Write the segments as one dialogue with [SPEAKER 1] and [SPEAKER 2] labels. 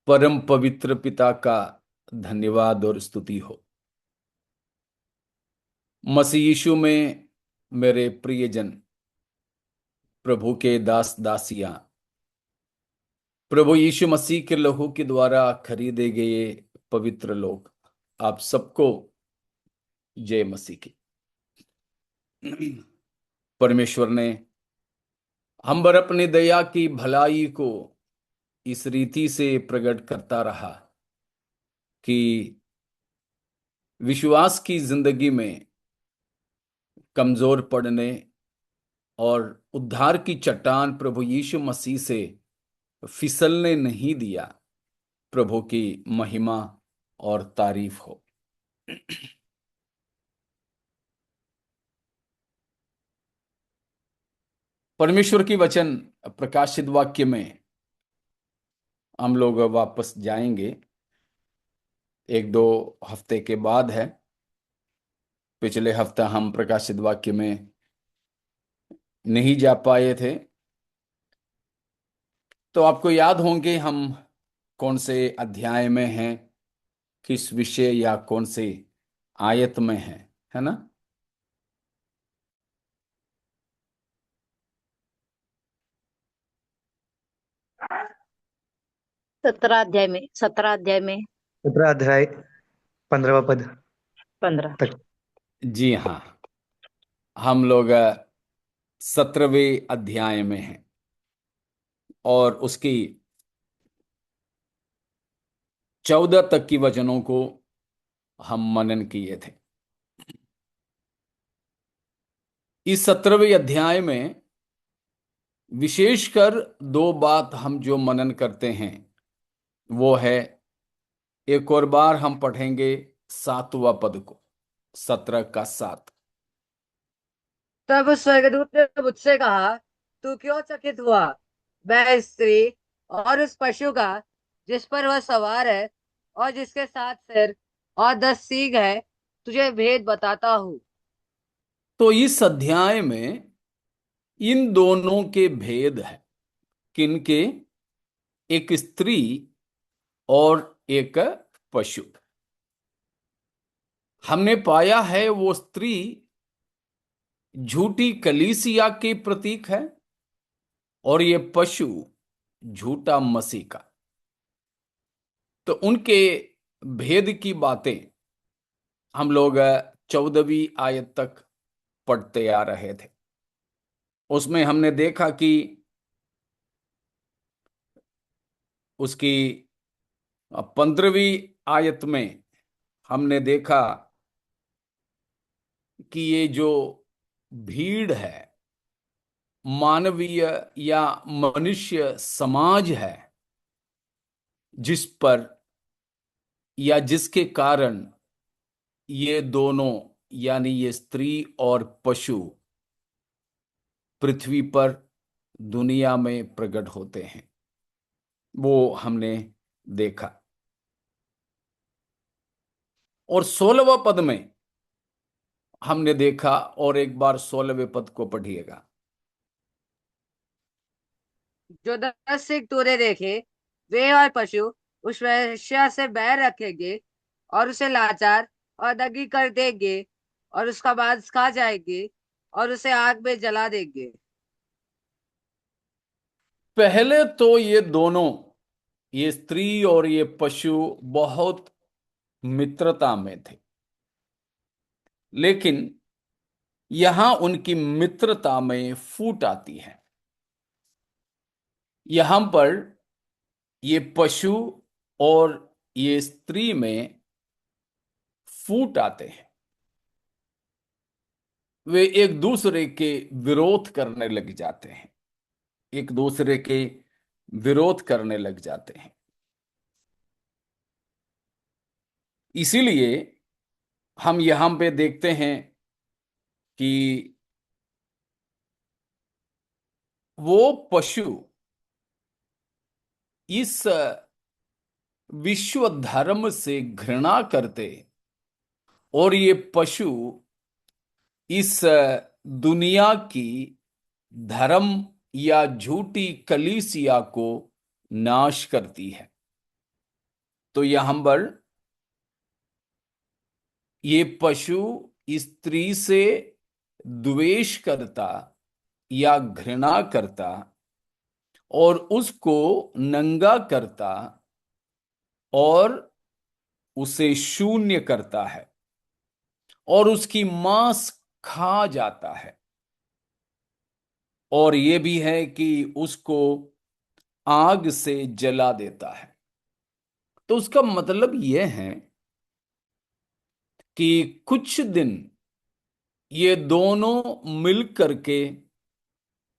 [SPEAKER 1] परम पवित्र पिता का धन्यवाद और स्तुति हो। मसीह यीशु में मेरे प्रियजन, प्रभु के दास दासियां, प्रभु यीशु मसीह के लहू के द्वारा खरीदे गए पवित्र लोग, आप सबको जय मसीह की। परमेश्वर ने हम पर अपनी दया की भलाई को इस रीति से प्रकट करता रहा कि विश्वास की जिंदगी में कमजोर पड़ने और उद्धार की चट्टान प्रभु यीशु मसीह से फिसलने नहीं दिया। प्रभु की महिमा और तारीफ हो। परमेश्वर की वचन प्रकाशित वाक्य में हम लोग वापस जाएंगे। एक दो हफ्ते के बाद है। पिछले हफ्ता हम प्रकाशित वाक्य में नहीं जा पाए थे, तो आपको याद होंगे हम कौन से अध्याय में हैं, किस विषय या कौन से आयत में हैं, है ना?
[SPEAKER 2] 17 अध्याय में
[SPEAKER 3] 17 अध्याय 15वां पद
[SPEAKER 2] 15।
[SPEAKER 3] तक।
[SPEAKER 1] जी हाँ, हम लोग 17वें अध्याय में हैं और उसकी 14 तक की वचनों को हम मनन किए थे। इस 17वें अध्याय में विशेषकर दो बात हम जो मनन करते हैं वो है, एक और बार हम पढ़ेंगे 7वां पद को, 17 का 7।
[SPEAKER 2] तब उस स्वर्गदूत ने मुझसे कहा, तू क्यों चकित हुआ? मैं स्त्री और उस पशु का जिस पर वह सवार है और जिसके 7 सिर और 10 सींग है, तुझे भेद बताता हूँ।
[SPEAKER 1] तो इस अध्याय में इन दोनों के भेद है। किनके? एक स्त्री और एक पशु। हमने पाया है वो स्त्री झूठी कलीसिया के प्रतीक है और ये पशु झूठा मसीह का। तो उनके भेद की बातें हम लोग 14वीं आयत तक पढ़ते आ रहे थे। उसमें हमने देखा कि उसकी 15वीं आयत में हमने देखा कि ये जो भीड़ है, मानवीय या मनुष्य समाज है, जिस पर या जिसके कारण ये दोनों यानी ये स्त्री और पशु पृथ्वी पर दुनिया में प्रकट होते हैं, वो हमने देखा। और 16वां पद में हमने देखा, और एक बार 16वें पद को पढ़िएगा।
[SPEAKER 2] जो 10 सिंग तूने देखे, वे और पशु उस वेश्या से बैर रखेंगे और उसे लाचार और दंगी कर देंगे और उसका मांस खा जाएंगे और उसे आग में जला देंगे।
[SPEAKER 1] पहले तो ये दोनों, ये स्त्री और ये पशु बहुत मित्रता में थे, लेकिन यहां उनकी मित्रता में फूट आती है। यहां पर ये पशु और ये स्त्री में फूट आते हैं। वे एक दूसरे के विरोध करने लग जाते हैं, एक दूसरे के विरोध करने लग जाते हैं। इसीलिए हम यहां पे देखते हैं कि वो पशु इस विश्व धर्म से घृणा करते और ये पशु इस दुनिया की धर्म या झूठी कलीसिया को नाश करती है। तो यहां पर ये पशु स्त्री से द्वेष करता या घृणा करता और उसको नंगा करता और उसे शून्य करता है और उसकी मांस खा जाता है। और ये भी है कि उसको आग से जला देता है। तो उसका मतलब यह है कि कुछ दिन ये दोनों मिल करके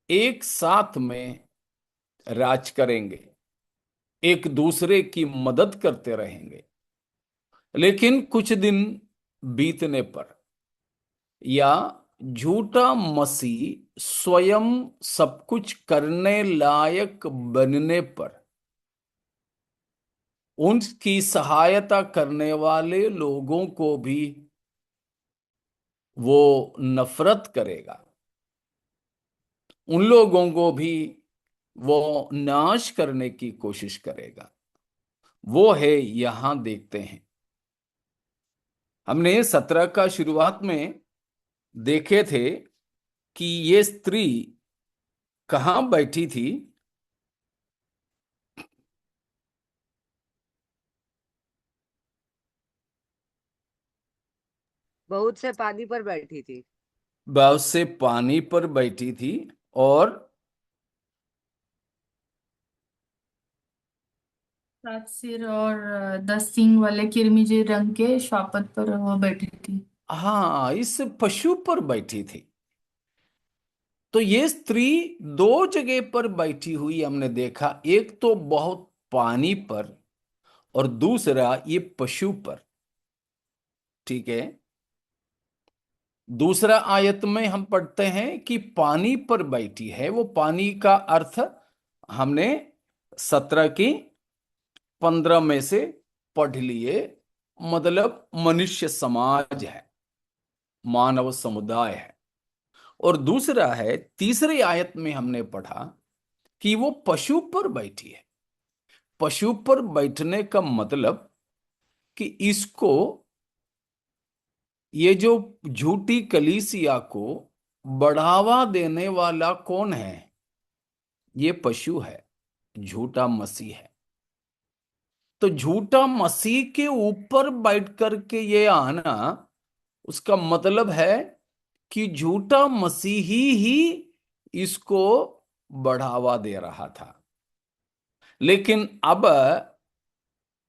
[SPEAKER 1] एक साथ में राज करेंगे, एक दूसरे की मदद करते रहेंगे। लेकिन कुछ दिन बीतने पर या झूठा मसीह स्वयं सब कुछ करने लायक बनने पर उनकी सहायता करने वाले लोगों को भी वो नफरत करेगा, उन लोगों को भी वो नाश करने की कोशिश करेगा। वो है यहां देखते हैं। हमने 17 का शुरुआत में देखे थे कि ये स्त्री कहाँ बैठी थी।
[SPEAKER 2] बहुत से पानी पर बैठी थी।
[SPEAKER 1] बहुत से पानी पर बैठी थी और
[SPEAKER 4] 7 सिर और 10 सींग वाले किरमिजी रंग के श्वापद पर वो बैठी थी।
[SPEAKER 1] हाँ, इस पशु पर बैठी थी। तो ये स्त्री दो जगह पर बैठी हुई हमने देखा, एक तो बहुत पानी पर और दूसरा ये पशु पर। ठीक है। दूसरा आयत में हम पढ़ते हैं कि पानी पर बैठी है। वो पानी का अर्थ हमने 17 की 15 में से पढ़ लिए। मतलब मनुष्य समाज है, मानव समुदाय है। और दूसरा है, तीसरी आयत में हमने पढ़ा कि वो पशु पर बैठी है। पशु पर बैठने का मतलब कि इसको, ये जो झूठी कलीसिया को बढ़ावा देने वाला कौन है? ये पशु है, झूठा मसीह है। तो झूठा मसीह के ऊपर बैठ करके ये आना, उसका मतलब है कि झूठा मसीही ही इसको बढ़ावा दे रहा था। लेकिन अब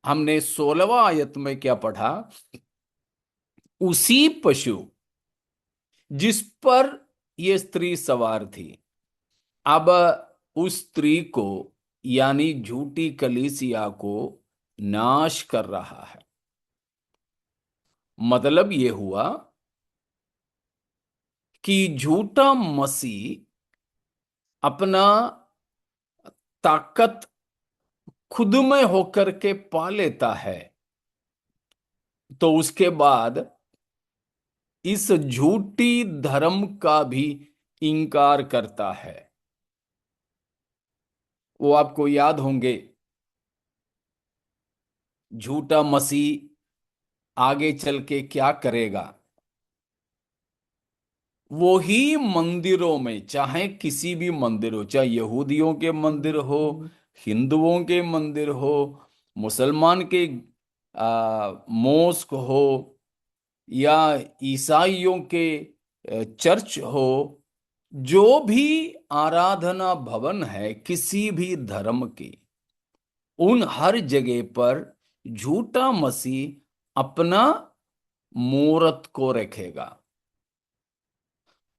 [SPEAKER 1] हमने 16वां आयत में क्या पढ़ा? उसी पशु जिस पर यह स्त्री सवार थी, अब उस स्त्री को यानी झूठी कलीसिया को नाश कर रहा है। मतलब यह हुआ कि झूठा मसीह अपना ताकत खुद में होकर के पा लेता है, तो उसके बाद इस झूठी धर्म का भी इंकार करता है। वो आपको याद होंगे, झूठा मसीह आगे चल के क्या करेगा। वो ही मंदिरों में, चाहे किसी भी मंदिर हो, चाहे यहूदियों के मंदिर हो, हिंदुओं के मंदिर हो, मुसलमान के मोस्क हो, या ईसाइयों के चर्च हो, जो भी आराधना भवन है किसी भी धर्म की, उन हर जगह पर झूठा मसीह अपना मूरत को रखेगा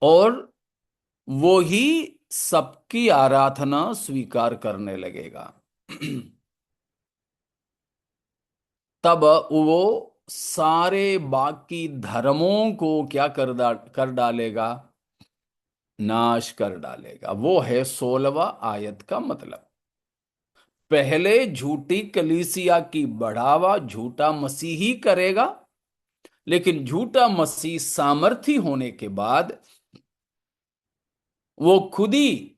[SPEAKER 1] और वो ही सबकी आराधना स्वीकार करने लगेगा। तब वो सारे बाकी धर्मों को क्या कर डालेगा? नाश कर डालेगा। वो है 16वां आयत का मतलब। पहले झूठी कलीसिया की बढ़ावा झूठा मसीह ही करेगा, लेकिन झूठा मसीह सामर्थी होने के बाद वो खुद ही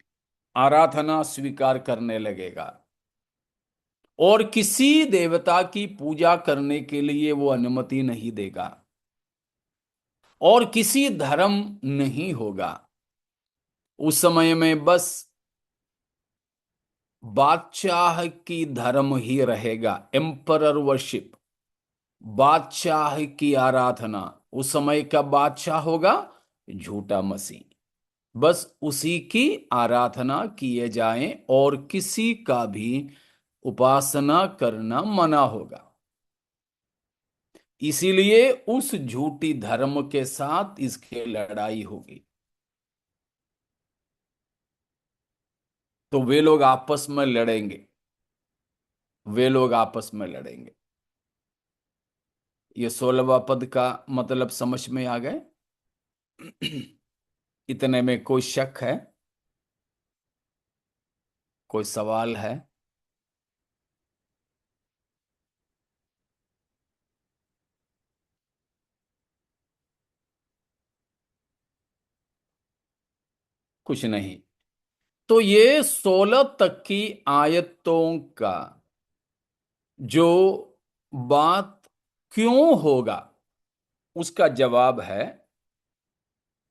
[SPEAKER 1] आराधना स्वीकार करने लगेगा और किसी देवता की पूजा करने के लिए वो अनुमति नहीं देगा, और किसी धर्म नहीं होगा। उस समय में बस बादशाह की धर्म ही रहेगा, एम्परर वर्शिप, बादशाह की आराधना। उस समय का बादशाह होगा झूठा मसीह। बस उसी की आराधना किए जाए और किसी का भी उपासना करना मना होगा। इसीलिए उस झूठी धर्म के साथ इसकी लड़ाई होगी। तो वे लोग आपस में लड़ेंगे, वे लोग आपस में लड़ेंगे। ये 16वां पद का मतलब समझ में आ गए? इतने में कोई शक है? कोई सवाल है? कुछ नहीं। तो ये 16 तक की आयतों का जो बात क्यों होगा, उसका जवाब है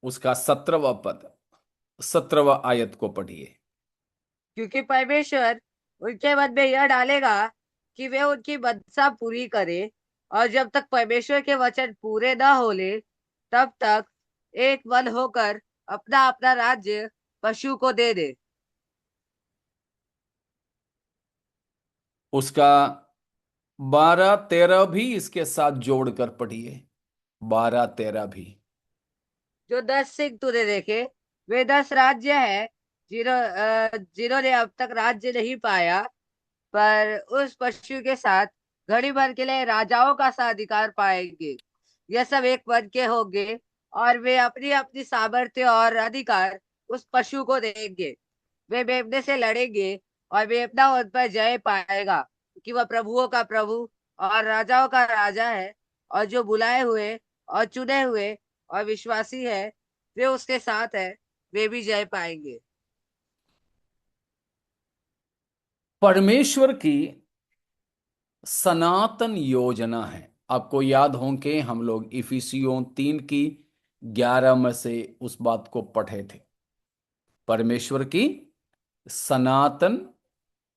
[SPEAKER 1] उसका 17वां पद। 17वां आयत को पढ़िए।
[SPEAKER 2] क्योंकि परमेश्वर उनके मन में यह डालेगा कि वे उनकी मनसा पूरी करे, और जब तक परमेश्वर के वचन पूरे न हो ले, तब तक एक मन होकर अपना अपना राज्य पशु को दे दे।
[SPEAKER 1] उसका 12-13 भी इसके साथ जोड़कर पढ़िए। 12-13 भी।
[SPEAKER 2] जो 10 सिंह तूने देखे, वे 10 राज्य है जिन्होंने अब तक राज्य नहीं पाया, पर उस पशु के साथ घड़ी भर के लिए राजाओं का सा अधिकार पाएंगे। यह सब एक मन के होंगे, और वे अपनी अपनी सामर्थ्य और अधिकार उस पशु को देंगे। वे मेमने से लड़ेंगे, और मेमना उन पर जय पाएगा, कि वह प्रभुओं का प्रभु और राजाओं का राजा है। और जो बुलाए हुए और चुने हुए और विश्वासी है, वे उसके साथ है, वे भी जय पाएंगे।
[SPEAKER 1] परमेश्वर की सनातन योजना है। आपको याद हो कि हम लोग इफिसियों 3 की 11 में से उस बात को पढ़े थे। परमेश्वर की सनातन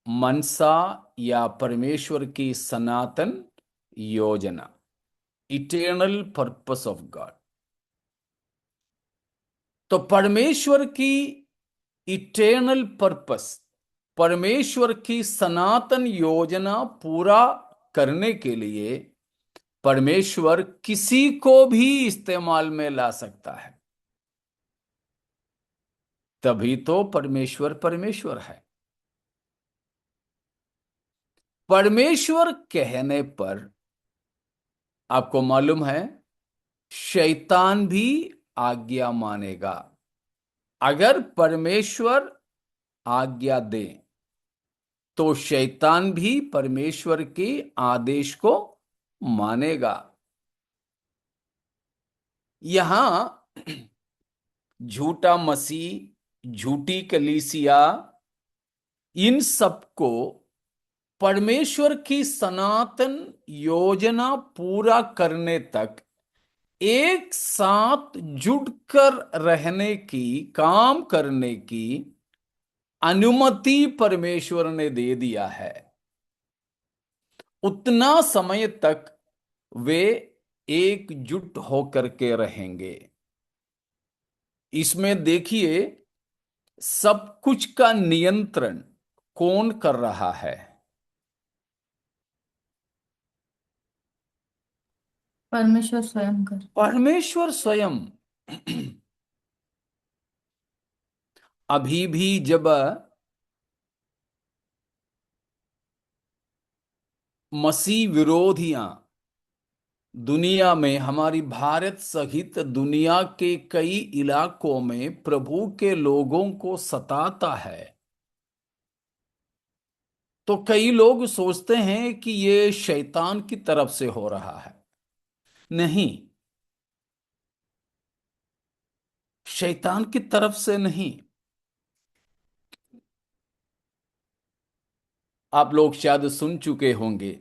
[SPEAKER 1] मनसा या परमेश्वर की सनातन योजना, इटर्नल पर्पस ऑफ गॉड। तो परमेश्वर की इटर्नल पर्पस, परमेश्वर की सनातन योजना पूरा करने के लिए परमेश्वर किसी को भी इस्तेमाल में ला सकता है। तभी तो परमेश्वर परमेश्वर है। परमेश्वर कहने पर आपको मालूम है शैतान भी आज्ञा मानेगा। अगर परमेश्वर आज्ञा दे तो शैतान भी परमेश्वर के आदेश को मानेगा। यहां झूठा मसीह, झूठी कलीसिया, इन सबको परमेश्वर की सनातन योजना पूरा करने तक एक साथ जुड़कर रहने की, काम करने की अनुमति परमेश्वर ने दे दिया है। उतना समय तक वे एकजुट होकर के रहेंगे। इसमें देखिए सब कुछ का नियंत्रण कौन कर रहा है?
[SPEAKER 4] परमेश्वर स्वयं कर।
[SPEAKER 1] परमेश्वर स्वयं। अभी भी जब मसीह विरोधियां दुनिया में, हमारी भारत सहित दुनिया के कई इलाकों में प्रभु के लोगों को सताता है, तो कई लोग सोचते हैं कि ये शैतान की तरफ से हो रहा है। नहीं, शैतान की तरफ से नहीं। आप लोग शायद सुन चुके होंगे।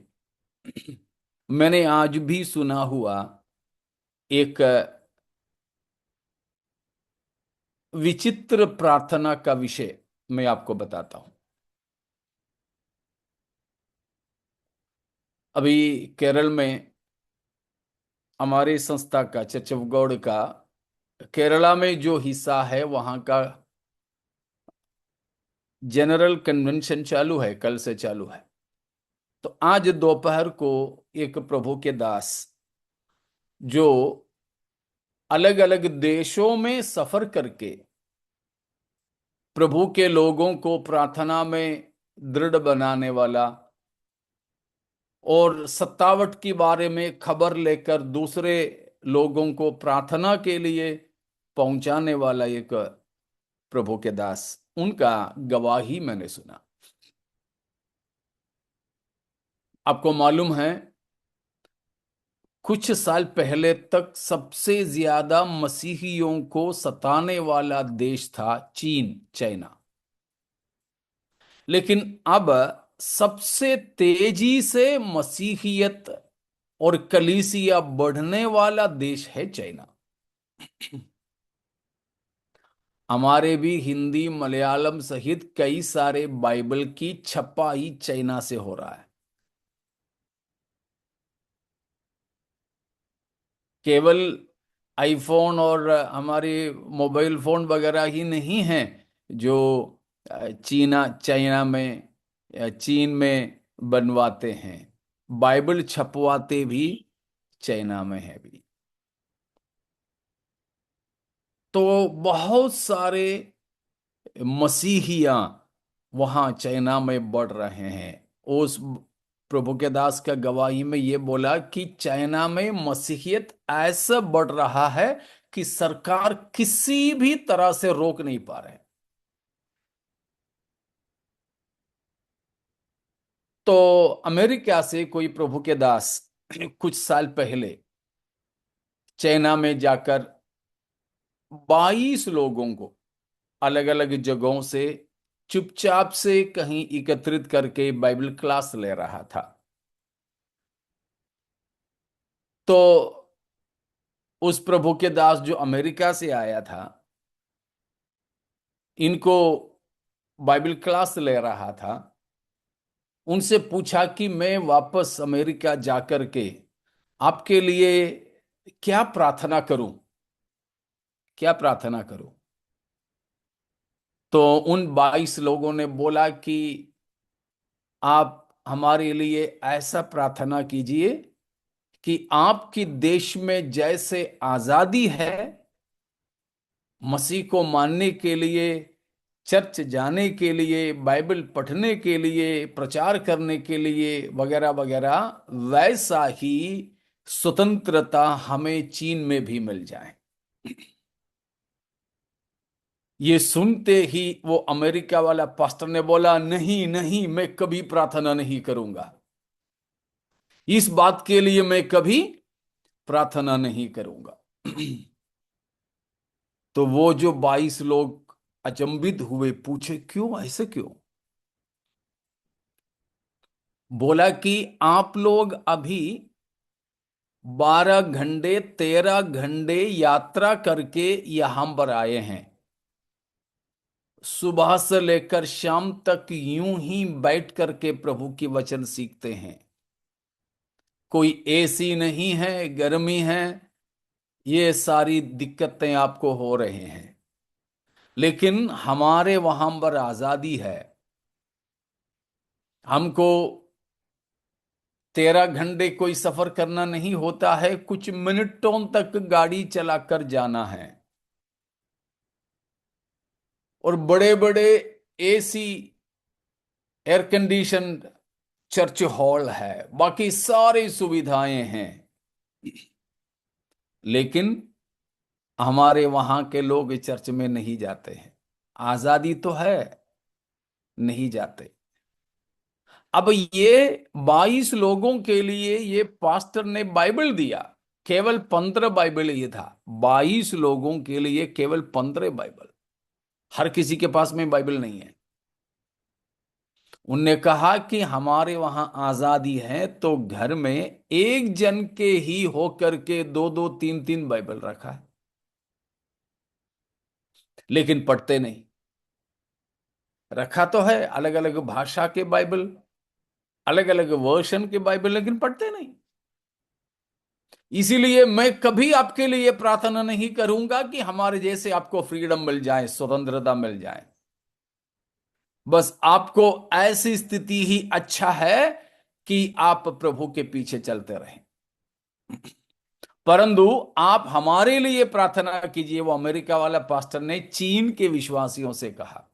[SPEAKER 1] मैंने आज भी सुना हुआ एक विचित्र प्रार्थना का विषय मैं आपको बताता हूं। अभी केरल में हमारी संस्था का, चर्च ऑफ गॉड का केरला में जो हिस्सा है, वहां का जनरल कन्वेंशन चालू है, कल से चालू है। तो आज दोपहर को एक प्रभु के दास जो अलग अलग देशों में सफर करके प्रभु के लोगों को प्रार्थना में दृढ़ बनाने वाला और सत्तावट के बारे में खबर लेकर दूसरे लोगों को प्रार्थना के लिए पहुंचाने वाला एक प्रभु के दास, उनका गवाही मैंने सुना। आपको मालूम है, कुछ साल पहले तक सबसे ज्यादा मसीहियों को सताने वाला देश था चीन, चाइना। लेकिन अब सबसे तेजी से मसीहियत और कलीसिया बढ़ने वाला देश है चाइना। हमारे भी हिंदी, मलयालम सहित कई सारे बाइबल की छपाई चाइना से हो रहा है। केवल आईफोन और हमारे मोबाइल फोन वगैरह ही नहीं हैं जो चाइना में या चीन में बनवाते हैं। बाइबल छपवाते भी चाइना में है भी। तो बहुत सारे मसीहियां वहां चाइना में बढ़ रहे हैं। उस प्रभु के दास का गवाही में ये बोला कि चाइना में मसीहियत ऐसा बढ़ रहा है कि सरकार किसी भी तरह से रोक नहीं पा रहे। तो अमेरिका से कोई प्रभु के दास कुछ साल पहले चाइना में जाकर 22 लोगों को अलग अलग जगहों से चुपचाप से कहीं एकत्रित करके बाइबल क्लास ले रहा था। तो उस प्रभु के दास जो अमेरिका से आया था, इनको बाइबल क्लास ले रहा था, उनसे पूछा कि मैं वापस अमेरिका जाकर के आपके लिए क्या प्रार्थना करूं, क्या प्रार्थना करूं। तो उन 22 लोगों ने बोला कि आप हमारे लिए ऐसा प्रार्थना कीजिए कि आपकी देश में जैसे आजादी है मसीह को मानने के लिए, चर्च जाने के लिए, बाइबल पढ़ने के लिए, प्रचार करने के लिए वगैरह वगैरह, वैसा ही स्वतंत्रता हमें चीन में भी मिल जाए। ये सुनते ही वो अमेरिका वाला पास्टर ने बोला, नहीं नहीं, मैं कभी प्रार्थना नहीं करूंगा, इस बात के लिए मैं कभी प्रार्थना नहीं करूंगा। तो वो जो 22 लोग अचंभित हुए, पूछे क्यों, ऐसे क्यों? बोला कि आप लोग अभी 12 घंटे 13 घंटे यात्रा करके यहां पर आए हैं, सुबह से लेकर शाम तक यूं ही बैठ करके प्रभु की वचन सीखते हैं। कोई एसी नहीं है, गर्मी है, ये सारी दिक्कतें आपको हो रहे हैं। लेकिन हमारे वहां पर आजादी है। हमको 13 घंटे कोई सफर करना नहीं होता है, कुछ मिनटों तक गाड़ी चलाकर जाना है। और बड़े बड़े AC, air condition church hall है, बाकी सारी सुविधाएं हैं। लेकिन हमारे वहां के लोग चर्च में नहीं जाते हैं। आजादी तो है, नहीं जाते। अब ये 22 लोगों के लिए ये पास्टर ने बाइबल दिया, केवल 15 बाइबल ये था। 22 लोगों के लिए केवल 15 बाइबल। हर किसी के पास में बाइबल नहीं है। उनने कहा कि हमारे वहां आजादी है तो घर में एक जन के ही होकर के दो दो तीन तीन बाइबल रखा है, लेकिन पढ़ते नहीं। रखा तो है अलग अलग भाषा के बाइबल, अलग अलग वर्शन के बाइबल, लेकिन पढ़ते नहीं। इसीलिए मैं कभी आपके लिए प्रार्थना नहीं करूंगा कि हमारे जैसे आपको फ्रीडम मिल जाए, स्वतंत्रता मिल जाए। बस आपको ऐसी स्थिति ही अच्छा है कि आप प्रभु के पीछे चलते रहें। परंतु आप हमारे लिए प्रार्थना कीजिए। वो अमेरिका वाला पास्टर ने चीन के विश्वासियों से कहा,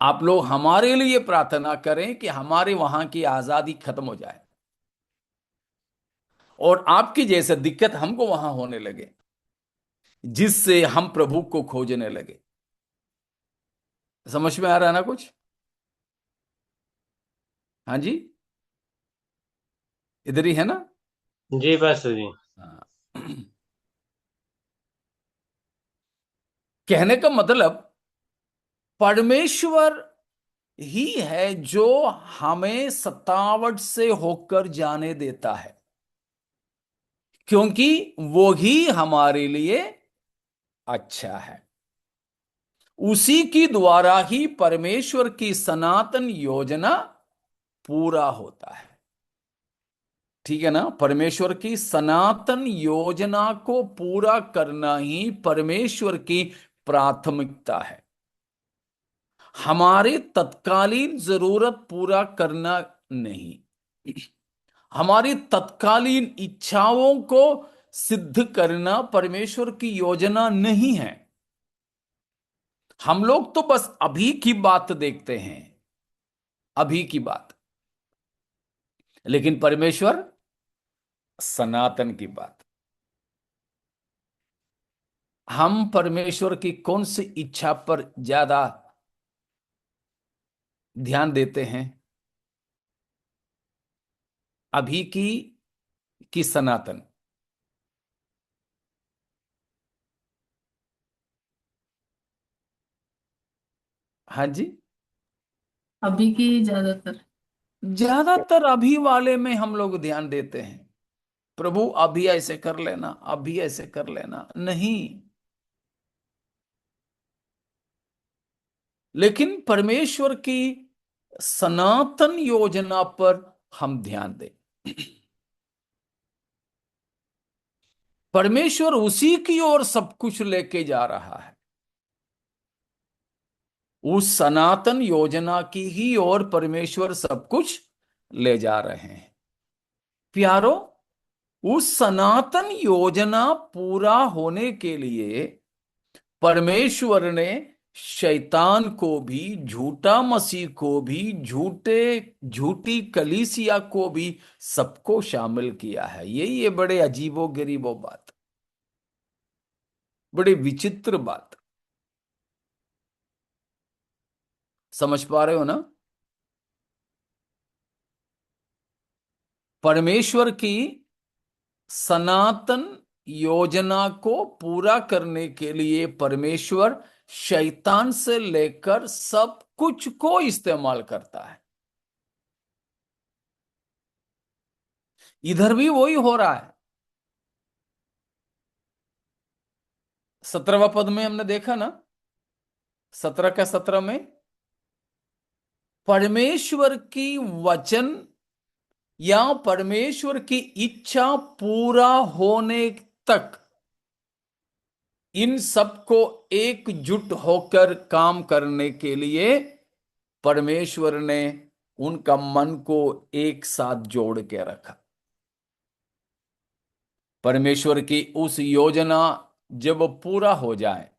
[SPEAKER 1] आप लोग हमारे लिए प्रार्थना करें कि हमारे वहां की आजादी खत्म हो जाए और आपकी जैसे दिक्कत हमको वहां होने लगे, जिससे हम प्रभु को खोजने लगे। समझ में आ रहा है ना कुछ? हाँ जी, इधर ही है ना?
[SPEAKER 5] जी पास्टर जी।
[SPEAKER 1] हाँ। कहने का मतलब परमेश्वर ही है जो हमें सतावट से होकर जाने देता है, क्योंकि वो ही हमारे लिए अच्छा है। उसी की द्वारा ही परमेश्वर की सनातन योजना पूरा होता है। ठीक है ना? परमेश्वर की सनातन योजना को पूरा करना ही परमेश्वर की प्राथमिकता है। हमारे तत्कालीन जरूरत पूरा करना नहीं, हमारी तत्कालीन इच्छाओं को सिद्ध करना परमेश्वर की योजना नहीं है। हम लोग तो बस अभी की बात देखते हैं, अभी की बात, लेकिन परमेश्वर सनातन की बात। हम परमेश्वर की कौन सी इच्छा पर ज्यादा ध्यान देते हैं, अभी की कि सनातन? हाँ जी,
[SPEAKER 4] अभी की ज्यादातर।
[SPEAKER 1] ज्यादातर अभी वाले में हम लोग ध्यान देते हैं। प्रभु अभी ऐसे कर लेना, अभी ऐसे कर लेना, नहीं। लेकिन परमेश्वर की सनातन योजना पर हम ध्यान दें। परमेश्वर उसी की ओर सब कुछ लेके जा रहा है, उस सनातन योजना की ही ओर परमेश्वर सब कुछ ले जा रहे हैं। प्यारो, उस सनातन योजना पूरा होने के लिए परमेश्वर ने शैतान को भी, झूठा मसीह को भी, झूठी कलीसिया को भी, सबको शामिल किया है। ये बड़े अजीबो गरीबो बात, बड़ी विचित्र बात। समझ पा रहे हो ना? परमेश्वर की सनातन योजना को पूरा करने के लिए परमेश्वर शैतान से लेकर सब कुछ को इस्तेमाल करता है। इधर भी वही हो रहा है। 17वां पद में हमने देखा ना, 17 का 17 में, परमेश्वर की वचन या परमेश्वर की इच्छा पूरा होने तक इन सबको एकजुट होकर काम करने के लिए परमेश्वर ने उनका मन को एक साथ जोड़ के रखा। परमेश्वर की उस योजना जब पूरा हो जाए,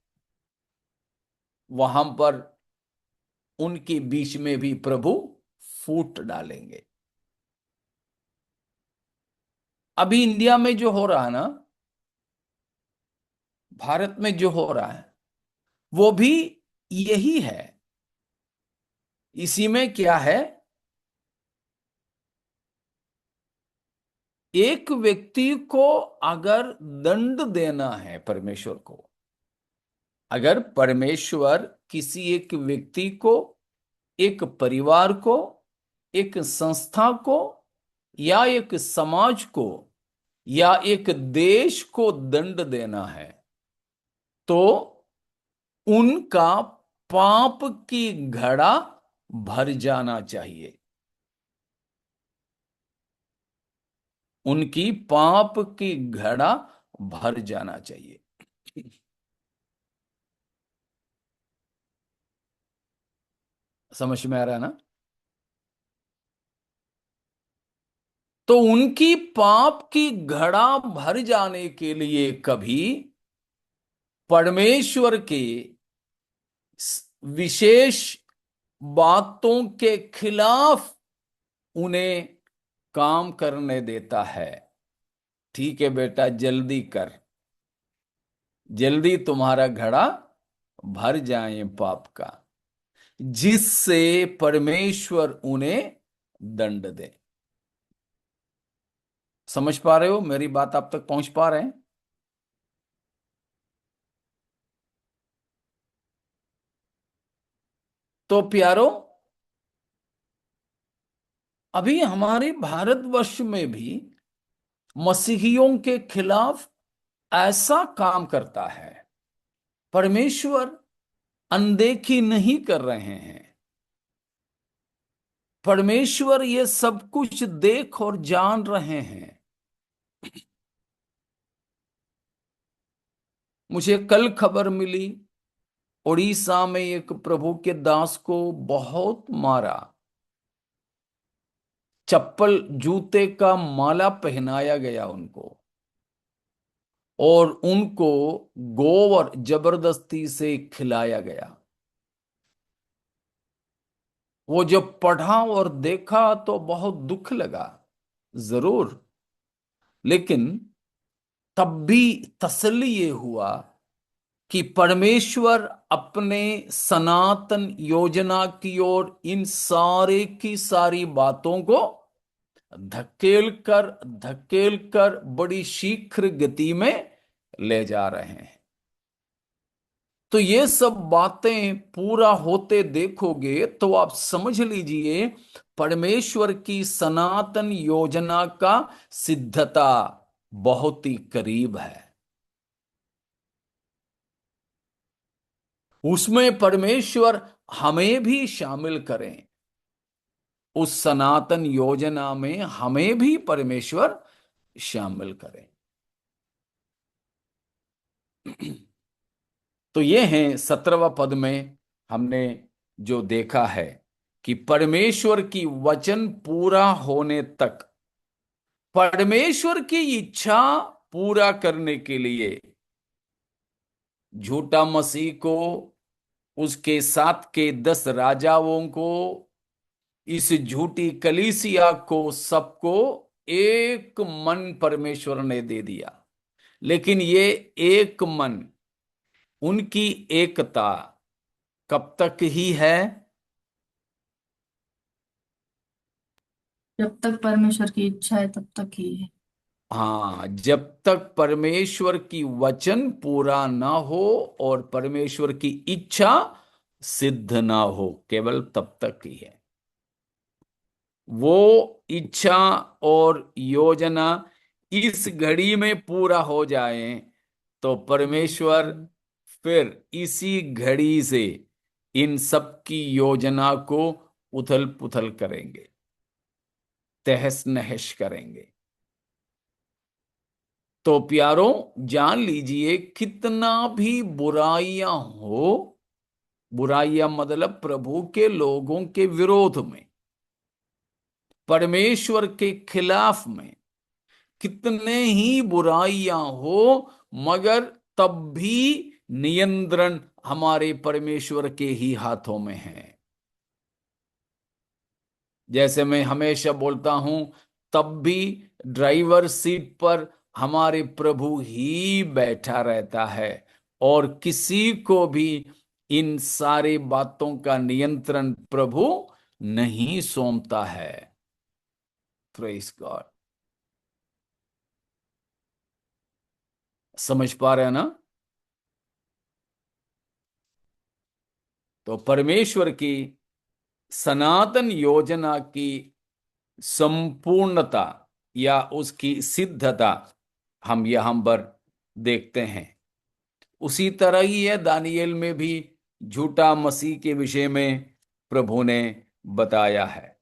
[SPEAKER 1] वहां पर उनके बीच में भी प्रभु फूट डालेंगे। अभी इंडिया में जो हो रहा है ना, भारत में जो हो रहा है, वो भी यही है। इसी में क्या है, एक व्यक्ति को अगर दंड देना है परमेश्वर को, अगर परमेश्वर किसी एक व्यक्ति को एक परिवार को, एक संस्था को, या एक समाज को, या एक देश को दंड देना है, तो उनका पाप की घड़ा भर जाना चाहिए। उनकी पाप की घड़ा भर जाना चाहिए। समझ में आ रहा है ना? तो उनकी पाप की घड़ा भर जाने के लिए कभी परमेश्वर के विशेष बातों के खिलाफ उन्हें काम करने देता है। ठीक है बेटा, जल्दी कर, जल्दी तुम्हारा घड़ा भर जाए पाप का, जिससे परमेश्वर उन्हें दंड दे। समझ पा रहे हो? मेरी बात आप तक पहुंच पा रहे हैं? तो प्यारो, अभी हमारे भारतवर्ष में भी मसीहियों के खिलाफ ऐसा काम करता है। परमेश्वर अनदेखी नहीं कर रहे हैं। परमेश्वर ये सब कुछ देख और जान रहे हैं। मुझे कल खबर मिली, उड़ीसा में एक प्रभु के दास को बहुत मारा, चप्पल जूते का माला पहनाया गया उनको, और उनको गोबर जबरदस्ती से खिलाया गया। वो जब पढ़ा और देखा तो बहुत दुख लगा, जरूर, लेकिन तब भी तसल्ली ये हुआ कि परमेश्वर अपने सनातन योजना की ओर इन सारे की सारी बातों को धकेल कर बड़ी शीघ्र गति में ले जा रहे हैं। तो ये सब बातें पूरा होते देखोगे तो आप समझ लीजिए परमेश्वर की सनातन योजना का सिद्धता बहुत ही करीब है। उसमें परमेश्वर हमें भी शामिल करें, उस सनातन योजना में हमें भी परमेश्वर शामिल करें। तो ये है 17वां पद में हमने जो देखा है कि परमेश्वर की वचन पूरा होने तक, परमेश्वर की इच्छा पूरा करने के लिए झूठा मसीह को, उसके साथ के 10 राजाओं को, इस झूठी कलीसिया को, सबको एक मन परमेश्वर ने दे दिया। लेकिन ये एक मन, उनकी एकता कब तक ही है?
[SPEAKER 4] जब तक परमेश्वर की इच्छा है तब तक ही है।
[SPEAKER 1] हाँ, जब तक परमेश्वर की वचन पूरा ना हो और परमेश्वर की इच्छा सिद्ध ना हो, केवल तब तक ही है। वो इच्छा और योजना इस घड़ी में पूरा हो जाए तो परमेश्वर फिर इसी घड़ी से इन सब की योजना को उथल पुथल करेंगे, तहस नहस करेंगे। तो प्यारों, जान लीजिए कितना भी बुराइयां हो, बुराइयां मतलब प्रभु के लोगों के विरोध में, परमेश्वर के खिलाफ में कितने ही बुराइयां हो, मगर तब भी नियंत्रण हमारे परमेश्वर के ही हाथों में है। जैसे मैं हमेशा बोलता हूं, तब भी ड्राइवर सीट पर हमारे प्रभु ही बैठा रहता है, और किसी को भी इन सारी बातों का नियंत्रण प्रभु नहीं सौंपता है। Praise God. समझ पा रहे हैं ना? तो परमेश्वर की सनातन योजना की संपूर्णता या उसकी सिद्धता हम यहां पर देखते हैं। उसी तरह ही है, दानिયેल में भी झूठा मसीह के विषय में प्रभु ने बताया है।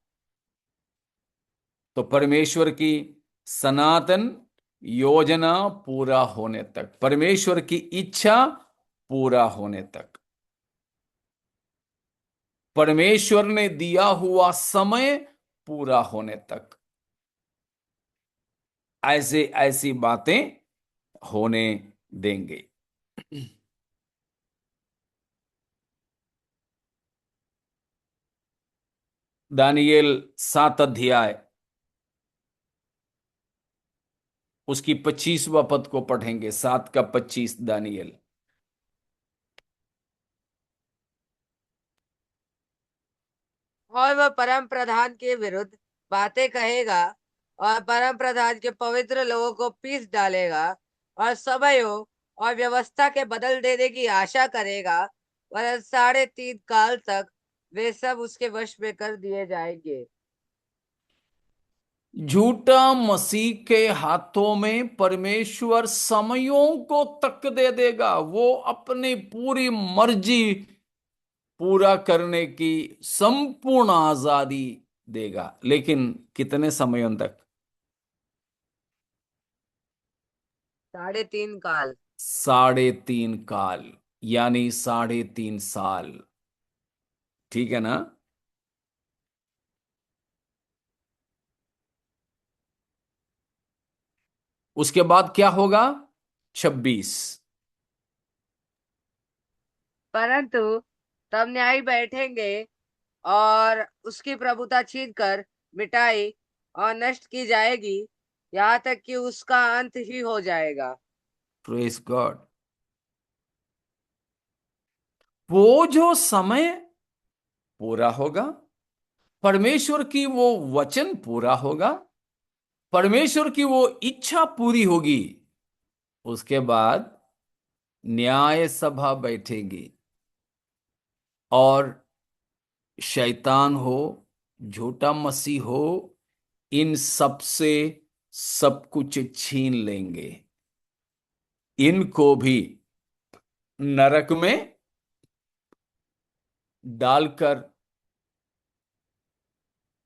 [SPEAKER 1] तो परमेश्वर की सनातन योजना पूरा होने तक, परमेश्वर की इच्छा पूरा होने तक, परमेश्वर ने दिया हुआ समय पूरा होने तक ऐसे ऐसी बातें होने देंगे। दानिયેल 7 अध्याय उसकी 25वां पद को पढ़ेंगे। 7 का 25 दानिયેल।
[SPEAKER 2] और वह परम प्रधान के विरुद्ध बातें कहेगा और परम प्रधान के पवित्र लोगों को पीस डालेगा और समयों और व्यवस्था के बदल देने की आशा करेगा, और 3.5 काल तक वे सब उसके वश में कर दिए जाएंगे।
[SPEAKER 1] झूठा मसीह के हाथों में परमेश्वर समयों को तक दे देगा। वो अपनी पूरी मर्जी पूरा करने की संपूर्ण आजादी देगा, लेकिन कितने समयों तक?
[SPEAKER 2] 3.5 काल।
[SPEAKER 1] 3.5 काल, यानी 3.5 साल। ठीक है ना? उसके बाद क्या होगा? 26।
[SPEAKER 2] परंतु तब न्यायी बैठेंगे और उसकी प्रभुता छीन कर मिटाई और नष्ट की जाएगी, यहाँ तक कि उसका अंत ही हो जाएगा।
[SPEAKER 1] Praise God. वो जो समय पूरा होगा, परमेश्वर की वो वचन पूरा होगा, परमेश्वर की वो इच्छा पूरी होगी, उसके बाद न्याय सभा बैठेगी और शैतान हो, झूठा मसीह हो, इन सब से सब कुछ छीन लेंगे। इनको भी नरक में डालकर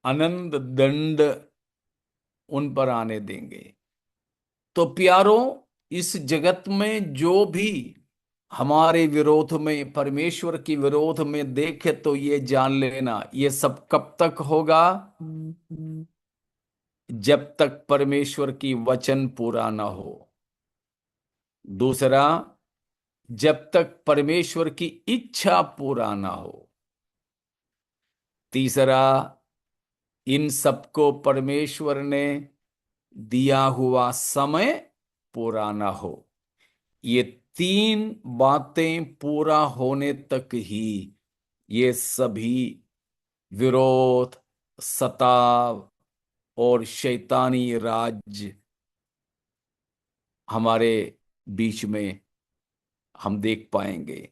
[SPEAKER 1] आनंद दंड उन पर आने देंगे। तो प्यारों, इस जगत में जो भी हमारे विरोध में, परमेश्वर की विरोध में देखे, तो ये जान लेना, ये सब कब तक होगा? जब तक परमेश्वर की वचन पूरा ना हो। दूसरा, जब तक परमेश्वर की इच्छा पूरा ना हो। तीसरा, इन सबको परमेश्वर ने दिया हुआ समय पूरा ना हो। ये 3 बातें पूरा होने तक ही ये सभी विरोध, सताव और शैतानी राज हमारे बीच में हम देख पाएंगे।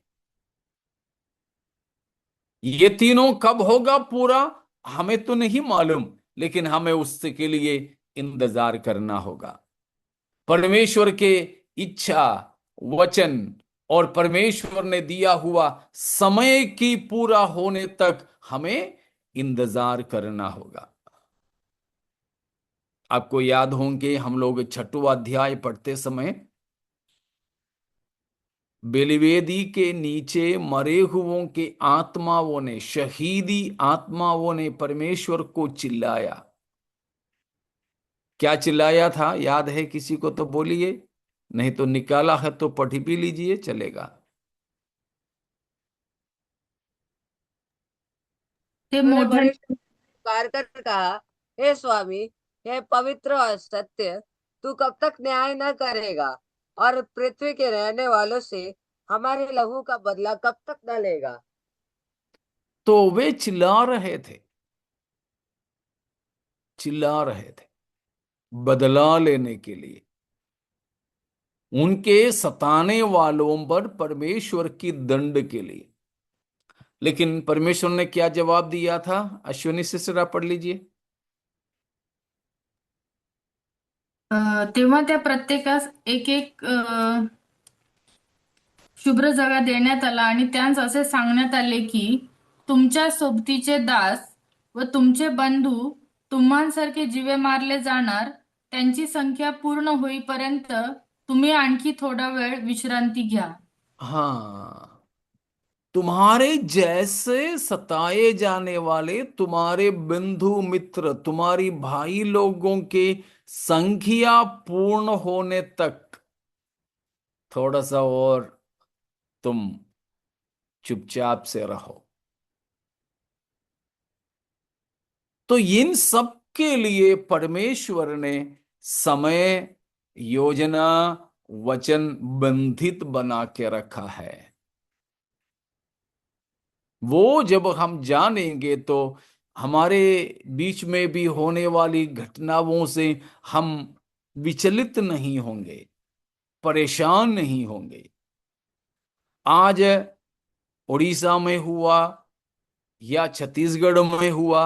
[SPEAKER 1] ये तीनों कब होगा पूरा, हमें तो नहीं मालूम, लेकिन हमें उसके लिए इंतजार करना होगा। परमेश्वर के इच्छा, वचन और परमेश्वर ने दिया हुआ समय की पूरा होने तक हमें इंतजार करना होगा। आपको याद होंगे, हम लोग 6वां अध्याय पढ़ते समय बेलिवेदी के नीचे मरे हुओं के आत्माओं ने, शहीदी आत्माओं ने परमेश्वर को चिल्लाया। क्या चिल्लाया था? याद है किसी को तो बोलिए, नहीं तो निकाला है तो पढ़ भी लीजिए, चलेगा।
[SPEAKER 4] ते
[SPEAKER 2] उन्होंने
[SPEAKER 4] मोठ्या
[SPEAKER 2] बड़े पुकार कर कहा, हे स्वामी, हे पवित्र और सत्य, तू कब तक न्याय न करेगा और पृथ्वी के रहने वालों से हमारे लहू का बदला कब तक न लेगा?
[SPEAKER 1] तो वे चिल्ला रहे थे, चिल्ला रहे थे बदला लेने के लिए, उनके सताने वालों पर परमेश्वर की दंड के लिए। लेकिन परमेश्वर ने क्या जवाब दिया था? अश्विनी सिस्टर आप पढ़ लीजिए।
[SPEAKER 4] तेव्हा त्या प्रत्येकास एक एक शुभ्र जागा देण्यात आला आणि त्यांस असे सांगण्यात आले की तुमच्या सोबतीचे दास व तुमचे बंधू तुम्हांसारखे जीवे मारले जाणार, त्यांची संख्या पूर्ण होईपर्यंत तुम्ही आणखी थोडा वेळ विश्रांती घ्या.
[SPEAKER 1] हाँ, तुम्हारे जैसे सताए जाने वाले तुम्हारे बंधु मित्र, तुम्हारी भाई लोगों के संख्या पूर्ण होने तक थोड़ा सा और तुम चुपचाप से रहो। तो इन सब के लिए परमेश्वर ने समय, योजना, वचन बंधित बना के रखा है। वो जब हम जानेंगे तो हमारे बीच में भी होने वाली घटनाओं से हम विचलित नहीं होंगे, परेशान नहीं होंगे। आज उड़ीसा में हुआ या छत्तीसगढ़ में हुआ,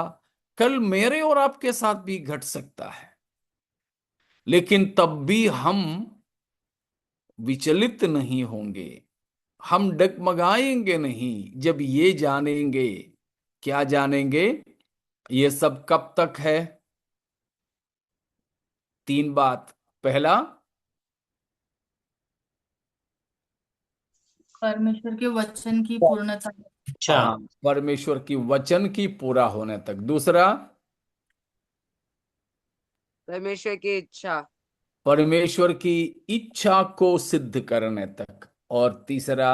[SPEAKER 1] कल मेरे और आपके साथ भी घट सकता है, लेकिन तब भी हम विचलित नहीं होंगे, हम डगमगाएंगे नहीं जब ये जानेंगे। क्या जानेंगे? ये सब कब तक है? तीन बात। पहला,
[SPEAKER 4] परमेश्वर के वचन की पूर्णता.
[SPEAKER 5] अच्छा।
[SPEAKER 1] हाँ, परमेश्वर की वचन की पूरा होने तक। दूसरा,
[SPEAKER 2] परमेश्वर की इच्छा.
[SPEAKER 1] परमेश्वर की इच्छा को सिद्ध करने तक। और तीसरा,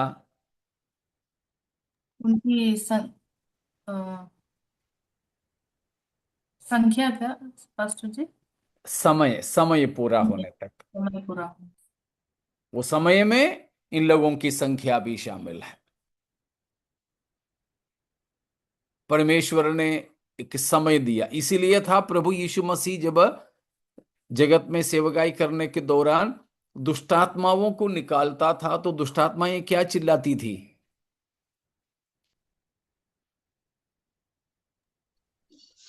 [SPEAKER 4] उनकी अ, संख्या क्या पास्टर जी?
[SPEAKER 1] समय, समय पूरा होने तक।
[SPEAKER 4] समय पूरा हो.
[SPEAKER 1] वो समय में इन लोगों की संख्या भी शामिल है। परमेश्वर ने एक समय दिया, इसीलिए था प्रभु यीशु मसीह जब जगत में सेवकाई करने के दौरान दुष्टात्माओं को निकालता था तो दुष्टात्माएं क्या चिल्लाती थी?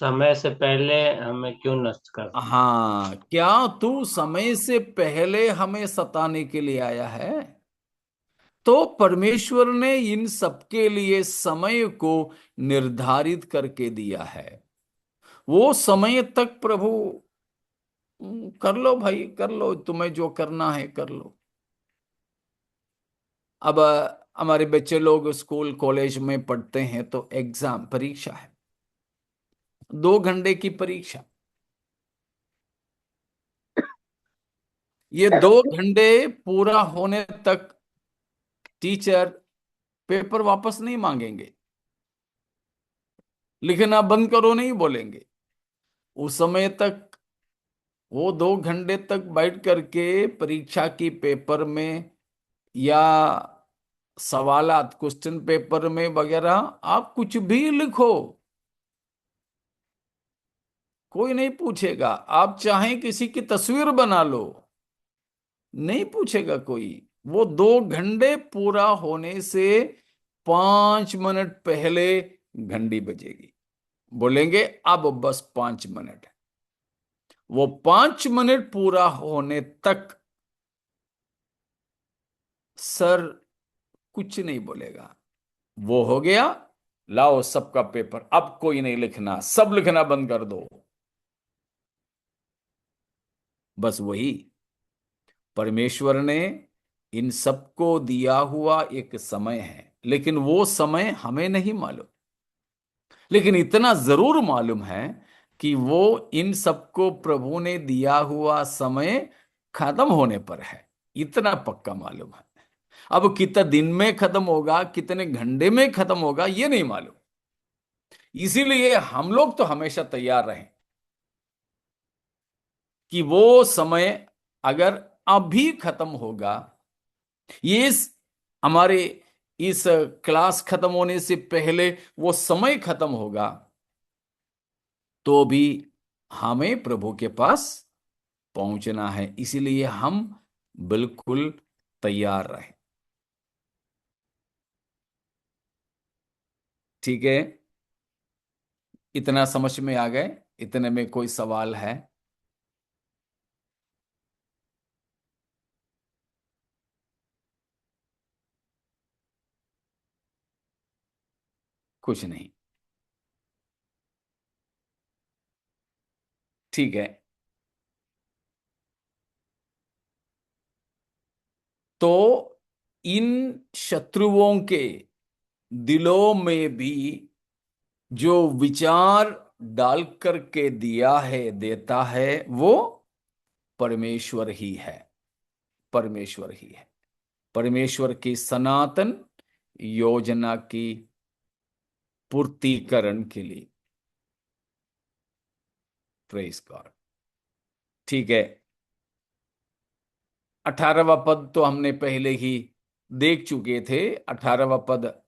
[SPEAKER 5] समय से पहले हमें क्यों नष्ट करते?
[SPEAKER 1] हाँ, क्या तू समय से पहले हमें सताने के लिए आया है? तो परमेश्वर ने इन सबके लिए समय को निर्धारित करके दिया है। वो समय तक प्रभु कर लो भाई, कर लो, तुम्हें जो करना है कर लो। अब हमारे बच्चे लोग स्कूल कॉलेज में पढ़ते हैं तो एग्जाम, परीक्षा है, 2 घंटे की परीक्षा। ये 2 घंटे पूरा होने तक टीचर पेपर वापस नहीं मांगेंगे, लिखना बंद करो नहीं बोलेंगे। उस समय तक वो 2 घंटे तक बैठ करके परीक्षा की पेपर में या सवालात क्वेश्चन पेपर में वगैरह आप कुछ भी लिखो, कोई नहीं पूछेगा। आप चाहें किसी की तस्वीर बना लो, नहीं पूछेगा कोई। वो 2 घंटे पूरा होने से 5 मिनट पहले घंटी बजेगी, बोलेंगे अब बस 5 मिनट। वो 5 मिनट पूरा होने तक सर कुछ नहीं बोलेगा। वो हो गया, लाओ सबका पेपर, अब कोई नहीं लिखना, सब लिखना बंद कर दो। बस वही परमेश्वर ने इन सबको दिया हुआ एक समय है, लेकिन वो समय हमें नहीं मालूम। लेकिन इतना जरूर मालूम है कि वो इन सबको प्रभु ने दिया हुआ समय खत्म होने पर है, इतना पक्का मालूम है। अब कितना दिन में खत्म होगा, कितने घंटे में खत्म होगा, ये नहीं मालूम। इसीलिए हम लोग तो हमेशा तैयार रहें कि वो समय अगर अभी खत्म होगा, ये हमारे इस क्लास खत्म होने से पहले वो समय खत्म होगा, तो भी हमें प्रभु के पास पहुंचना है। इसीलिए हम बिल्कुल तैयार रहें। ठीक है, इतना समझ में आ गए? इतने में कोई सवाल है? कुछ नहीं। ठीक है, तो इन शत्रुओं के दिलों में भी जो विचार डाल करके दिया है, देता है, वो परमेश्वर ही है। परमेश्वर ही है। परमेश्वर की सनातन योजना की पूर्तिकरण के लिए। Praise God. ठीक है, 18वां पद तो हमने पहले ही देख चुके थे। 18वां पद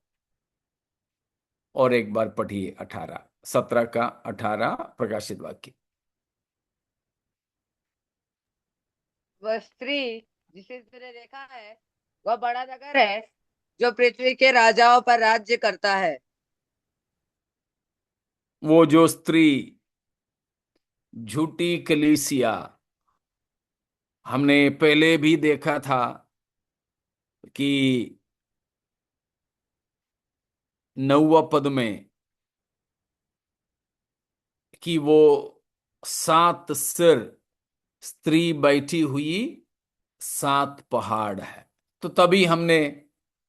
[SPEAKER 1] और एक बार पढ़िए। 18, 17 का 18 प्रकाशित वाक्य।
[SPEAKER 2] वह स्त्री जिसे तूने देखा है वह बड़ा नगर है जो पृथ्वी के राजाओं पर राज्य करता है।
[SPEAKER 1] वो जो स्त्री, झूठी कलीसिया, हमने पहले भी देखा था कि 9वां पद में कि वो 7 सिर स्त्री बैठी हुई 7 पहाड़ है। तो तभी हमने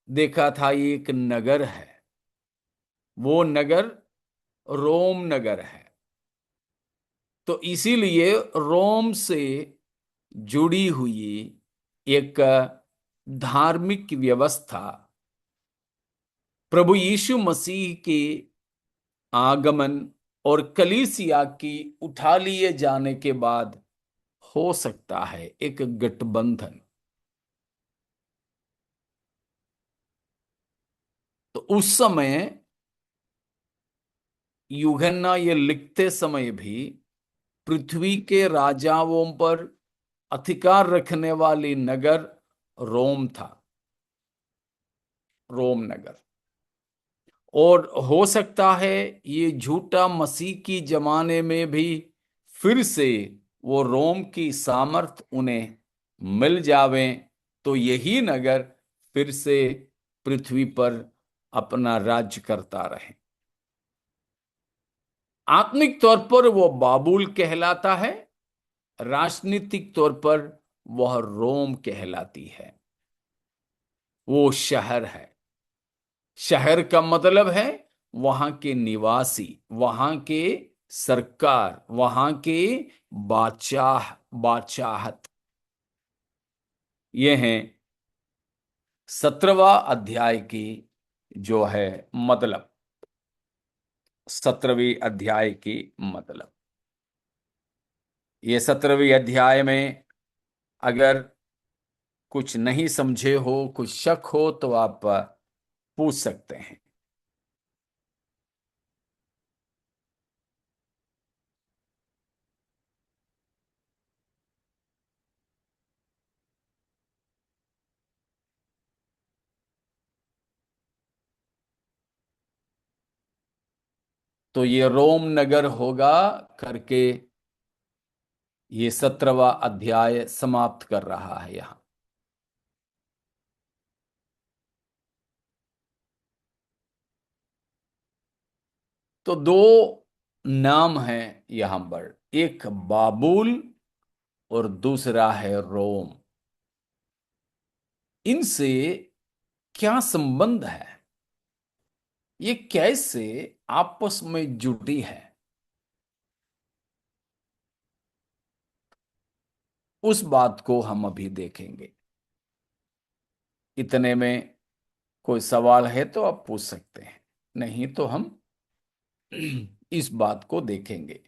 [SPEAKER 1] देखा था ये एक नगर है। वो नगर रोम नगर है। तो इसीलिए रोम से जुड़ी हुई एक धार्मिक व्यवस्था प्रभु यीशु मसीह के आगमन और कलीसिया की उठा लिए जाने के बाद हो सकता है एक गठबंधन। तो उस समय यूहन्ना ये लिखते समय भी पृथ्वी के राजाओं पर अधिकार रखने वाली नगर रोम था। रोम नगर। और हो सकता है ये झूठा मसीह की जमाने में भी फिर से वो रोम की सामर्थ उन्हें मिल जावे, तो यही नगर फिर से पृथ्वी पर अपना राज्य करता रहे। आत्मिक तौर पर वो बाबुल कहलाता है, राजनीतिक तौर पर वह रोम कहलाती है। वो शहर है। शहर का मतलब है वहां के निवासी, वहां के सरकार, वहां के बादशाहत। ये है 17वां अध्याय की जो है मतलब। 17वीं अध्याय की मतलब। ये 17वीं अध्याय में अगर कुछ नहीं समझे हो, कुछ शक हो, तो आप पूछ सकते हैं। तो ये रोम नगर होगा करके ये 17वां अध्याय समाप्त कर रहा है यहां। तो दो नाम हैं यहां पर, एक बाबुल और दूसरा है रोम। इनसे क्या संबंध है? ये कैसे आपस में जुड़ी है? उस बात को हम अभी देखेंगे। इतने में कोई सवाल है तो आप पूछ सकते हैं, नहीं तो हम इस बात को देखेंगे।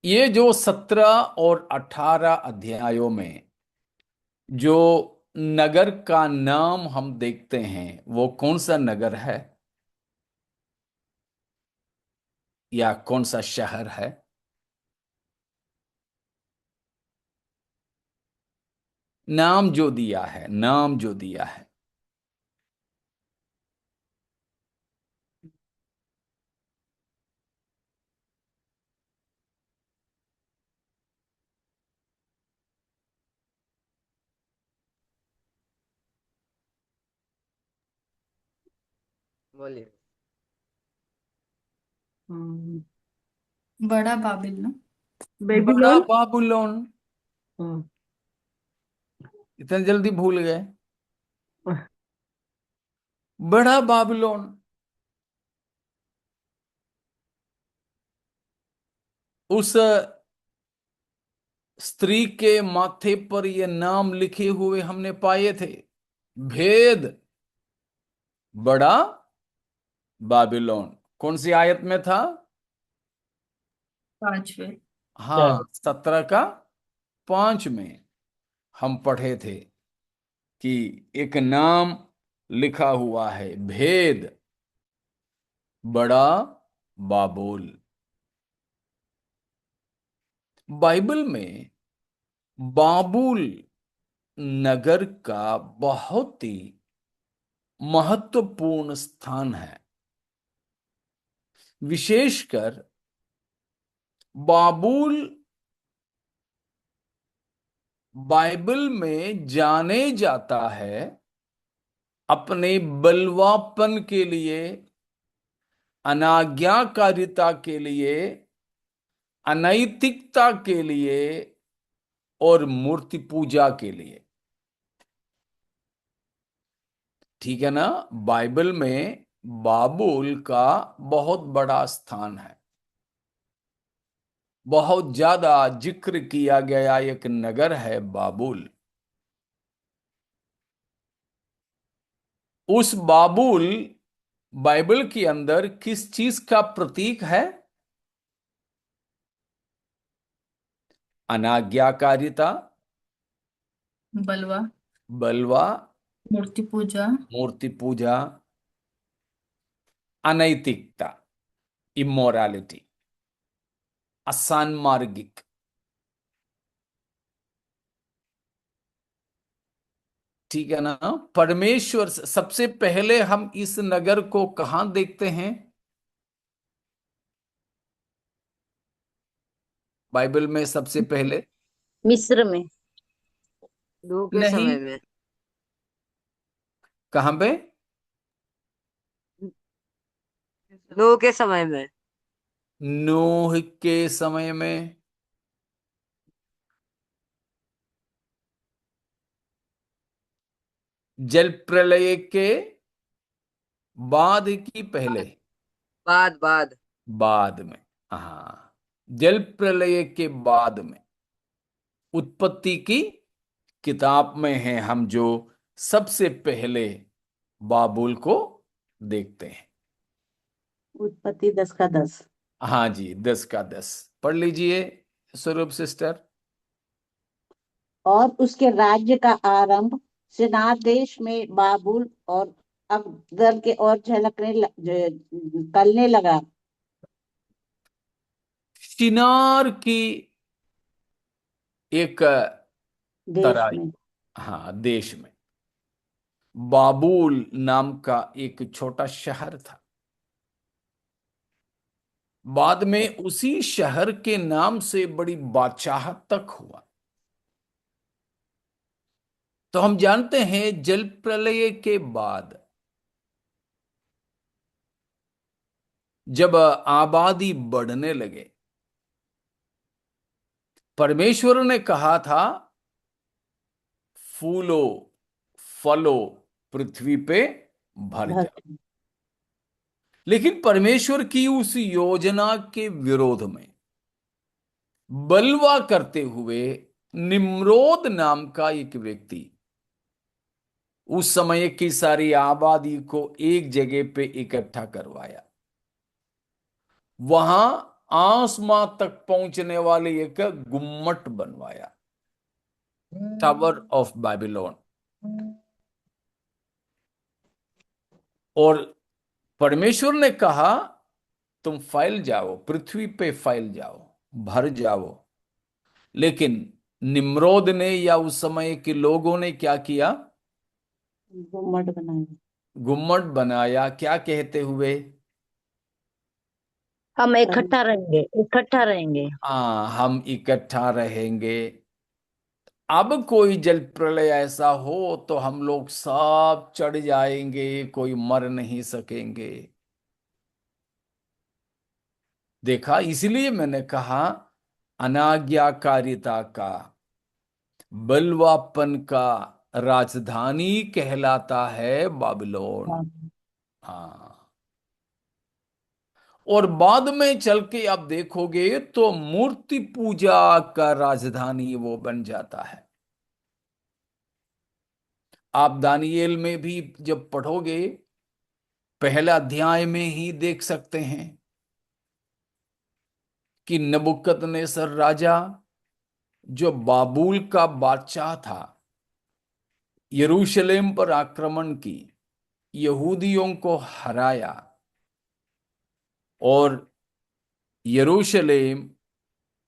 [SPEAKER 1] ये जो 17 और 18 अध्यायों में जो नगर का नाम हम देखते हैं, वो कौन सा नगर है या कौन सा शहर है? नाम जो दिया है, नाम जो दिया है।
[SPEAKER 2] बोलिए।
[SPEAKER 6] हम्म,
[SPEAKER 4] बड़ा बाबिल ना?
[SPEAKER 1] बड़ा
[SPEAKER 6] बेबीलोन।
[SPEAKER 1] बाबुलोन।
[SPEAKER 6] हम्म,
[SPEAKER 1] इतने जल्दी भूल गए? बड़ा बाबुलोन। उस स्त्री के माथे पर ये नाम लिखे हुए हमने पाए थे, भेद, बड़ा बाबिलोन। कौन सी आयत में था?
[SPEAKER 4] 5वें।
[SPEAKER 1] हाँ, 17 का 5 में हम पढ़े थे कि एक नाम लिखा हुआ है, भेद, बड़ा बाबुल। बाइबल में बाबुल नगर का बहुत ही महत्वपूर्ण स्थान है। विशेषकर बाबुल बाइबल में जाने जाता है अपने बलवापन के लिए, अनाज्ञाकारिता के लिए, अनैतिकता के लिए और मूर्ति पूजा के लिए। ठीक है ना? बाइबल में बाबुल का बहुत बड़ा स्थान है। बहुत ज्यादा जिक्र किया गया एक नगर है बाबुल। उस बाबुल बाइबल के अंदर किस चीज का प्रतीक है? अनाज्ञाकारिता,
[SPEAKER 4] बलवा,
[SPEAKER 1] बलवा,
[SPEAKER 4] मूर्ति पूजा,
[SPEAKER 1] मूर्ति पूजा, अनैतिकता, इमोरालिटी, असानमार्गिक। ठीक है ना? परमेश्वर सबसे पहले हम इस नगर को कहां देखते हैं बाइबल में? सबसे पहले
[SPEAKER 6] मिस्र में।
[SPEAKER 2] नूह के
[SPEAKER 1] नहीं,
[SPEAKER 2] समय में।
[SPEAKER 1] कहां पे?
[SPEAKER 2] नूह के समय में।
[SPEAKER 1] नूह के समय में। जल प्रलय के बाद की पहले?
[SPEAKER 2] बाद बाद।
[SPEAKER 1] बाद में। हाँ, जल प्रलय के बाद में। उत्पत्ति की किताब में है हम जो सबसे पहले बाबुल को देखते हैं।
[SPEAKER 6] उत्पत्ति 10 का 10।
[SPEAKER 1] हाँ जी, 10 का 10 पढ़ लीजिए स्वरूप सिस्टर।
[SPEAKER 6] और उसके राज्य का आरंभ शिनार देश में बाबुल और अकदर के और निकलने लगा।
[SPEAKER 1] शिनार की एक
[SPEAKER 6] देश
[SPEAKER 1] तराई,
[SPEAKER 6] में।
[SPEAKER 1] हाँ, देश में बाबुल नाम का एक छोटा शहर था। बाद में उसी शहर के नाम से बड़ी बादशाहत तक हुआ। तो हम जानते हैं जल प्रलय के बाद जब आबादी बढ़ने लगे, परमेश्वर ने कहा था फूलो, फलो, पृथ्वी पे भर
[SPEAKER 6] भर
[SPEAKER 1] जा। लेकिन परमेश्वर की उस योजना के विरोध में बलवा करते हुए निम्रोद नाम का एक व्यक्ति उस समय की सारी आबादी को एक जगह पे इकट्ठा करवाया। वहां आसमां तक पहुंचने वाले एक गुम्मट बनवाया, टावर ऑफ बेबीलोन। और परमेश्वर ने कहा तुम फैल जाओ, पृथ्वी पे फैल जाओ, भर जाओ। लेकिन निम्रोद ने या उस समय के लोगों ने क्या किया?
[SPEAKER 6] गुम्मट बनाया।
[SPEAKER 1] गुम्मट बनाया, क्या कहते हुए?
[SPEAKER 7] हम
[SPEAKER 6] परम-
[SPEAKER 7] इकट्ठा रहेंगे, इकट्ठा रहेंगे।
[SPEAKER 1] हाँ, हम इकट्ठा रहेंगे। अब कोई जल प्रलय ऐसा हो तो हम लोग सब चढ़ जाएंगे, कोई मर नहीं सकेंगे। देखा, इसलिए मैंने कहा अनाज्ञाकारिता का, बलवापन का राजधानी कहलाता है बाबिलोन।
[SPEAKER 6] हाँ,
[SPEAKER 1] हाँ। और बाद में चल के आप देखोगे तो मूर्ति पूजा का राजधानी वो बन जाता है। आप दानियेल में भी जब पढ़ोगे, पहला अध्याय में ही देख सकते हैं कि नबुकदनेस्सर राजा, जो बाबुल का बादशाह था, यरूशलेम पर आक्रमण की, यहूदियों को हराया और यरूशलेम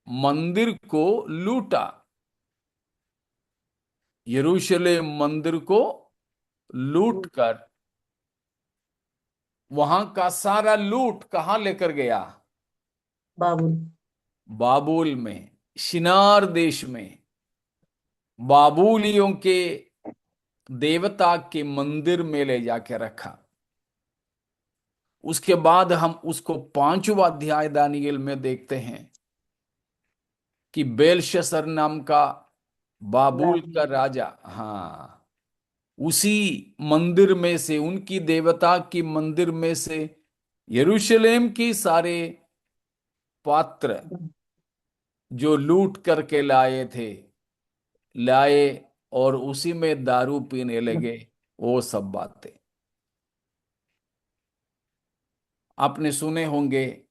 [SPEAKER 1] मंदिर को लूटा। यरूशलेम मंदिर को लूट कर वहां का सारा लूट कहां लेकर गया?
[SPEAKER 6] बाबुल।
[SPEAKER 1] बाबुल में, शिनार देश में, बाबुलियों के देवता के मंदिर में ले जाके रखा। उसके बाद हम उसको 5वां अध्याय दानियेल में देखते हैं कि बेलशस्सर नाम का बाबुल का राजा, हाँ, उसी मंदिर में से, उनकी देवता की मंदिर में से यरूशलेम की सारे पात्र जो लूट करके लाए थे, लाए और उसी में दारू पीने लगे। वो सब बातें आपने सुने होंगे।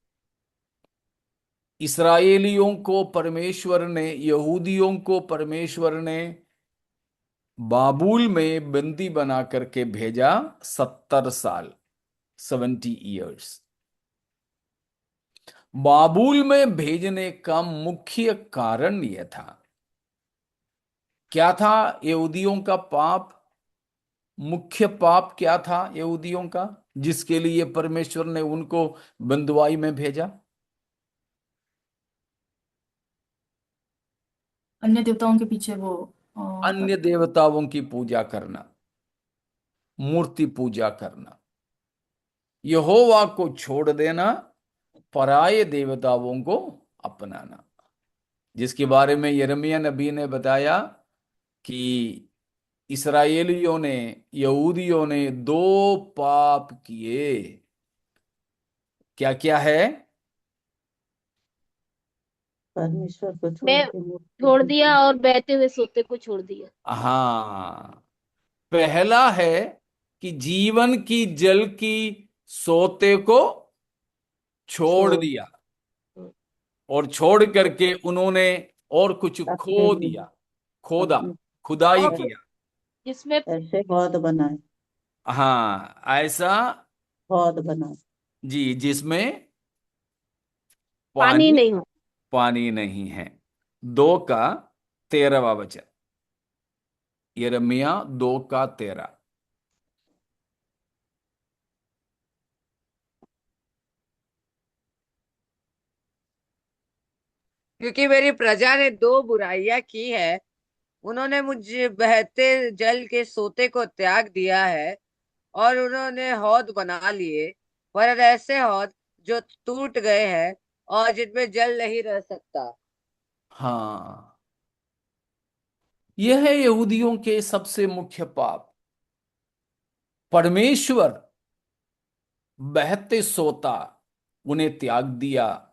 [SPEAKER 1] इस्राएलियों को परमेश्वर ने, यहूदियों को परमेश्वर ने बाबुल में बंदी बना करके भेजा 70 साल, 70 years। बाबुल में भेजने का मुख्य कारण यह था। क्या था यहूदियों का पाप? मुख्य पाप क्या था यहूदियों का, जिसके लिए परमेश्वर ने उनको बंदुआई में भेजा?
[SPEAKER 4] अन्य देवताओं के पीछे वो
[SPEAKER 1] अन्य देवताओं की पूजा करना, मूर्ति पूजा करना, यहोवा को छोड़ देना, पराये देवताओं को अपनाना। जिसके बारे में यिर्मयाह नबी ने बताया कि इसराइलियों ने, यहूदियों ने 2 पाप किए। क्या क्या है?
[SPEAKER 6] परमेश्वर को छोड़
[SPEAKER 7] मैं
[SPEAKER 6] के मूर्ति
[SPEAKER 7] छोड़
[SPEAKER 6] पूजा।
[SPEAKER 7] दिया और बहते हुए सोते को छोड़ दिया।
[SPEAKER 1] हाँ, पहला है कि जीवन की जल की सोते को छोड़
[SPEAKER 6] छोड़
[SPEAKER 1] दिया, और छोड़ करके उन्होंने और कुछ
[SPEAKER 6] अपने
[SPEAKER 1] खो
[SPEAKER 6] लिए,
[SPEAKER 1] दिया, खोदा,
[SPEAKER 6] अपने
[SPEAKER 1] खुदाई
[SPEAKER 7] और
[SPEAKER 1] किया।
[SPEAKER 7] जिसमें
[SPEAKER 6] ऐसे हौद बनाए,
[SPEAKER 1] हाँ, ऐसा,
[SPEAKER 6] हौद बनाए।
[SPEAKER 1] जी, जिसमें
[SPEAKER 7] पानी
[SPEAKER 1] पानी,
[SPEAKER 7] नहीं हो।
[SPEAKER 1] पानी नहीं है। 2 का 13वां वचन, यिर्मयाह 2 का 13।
[SPEAKER 2] क्योंकि मेरी प्रजा ने दो बुराइयां की है। उन्होंने मुझे बहते जल के सोते को त्याग दिया है और उन्होंने हौद बना लिए, पर ऐसे हौद जो टूट गए हैं और जिनमें जल नहीं रह सकता।
[SPEAKER 1] हाँ, यह है यहूदियों के सबसे मुख्य पाप। परमेश्वर बहते सोता उन्हें त्याग दिया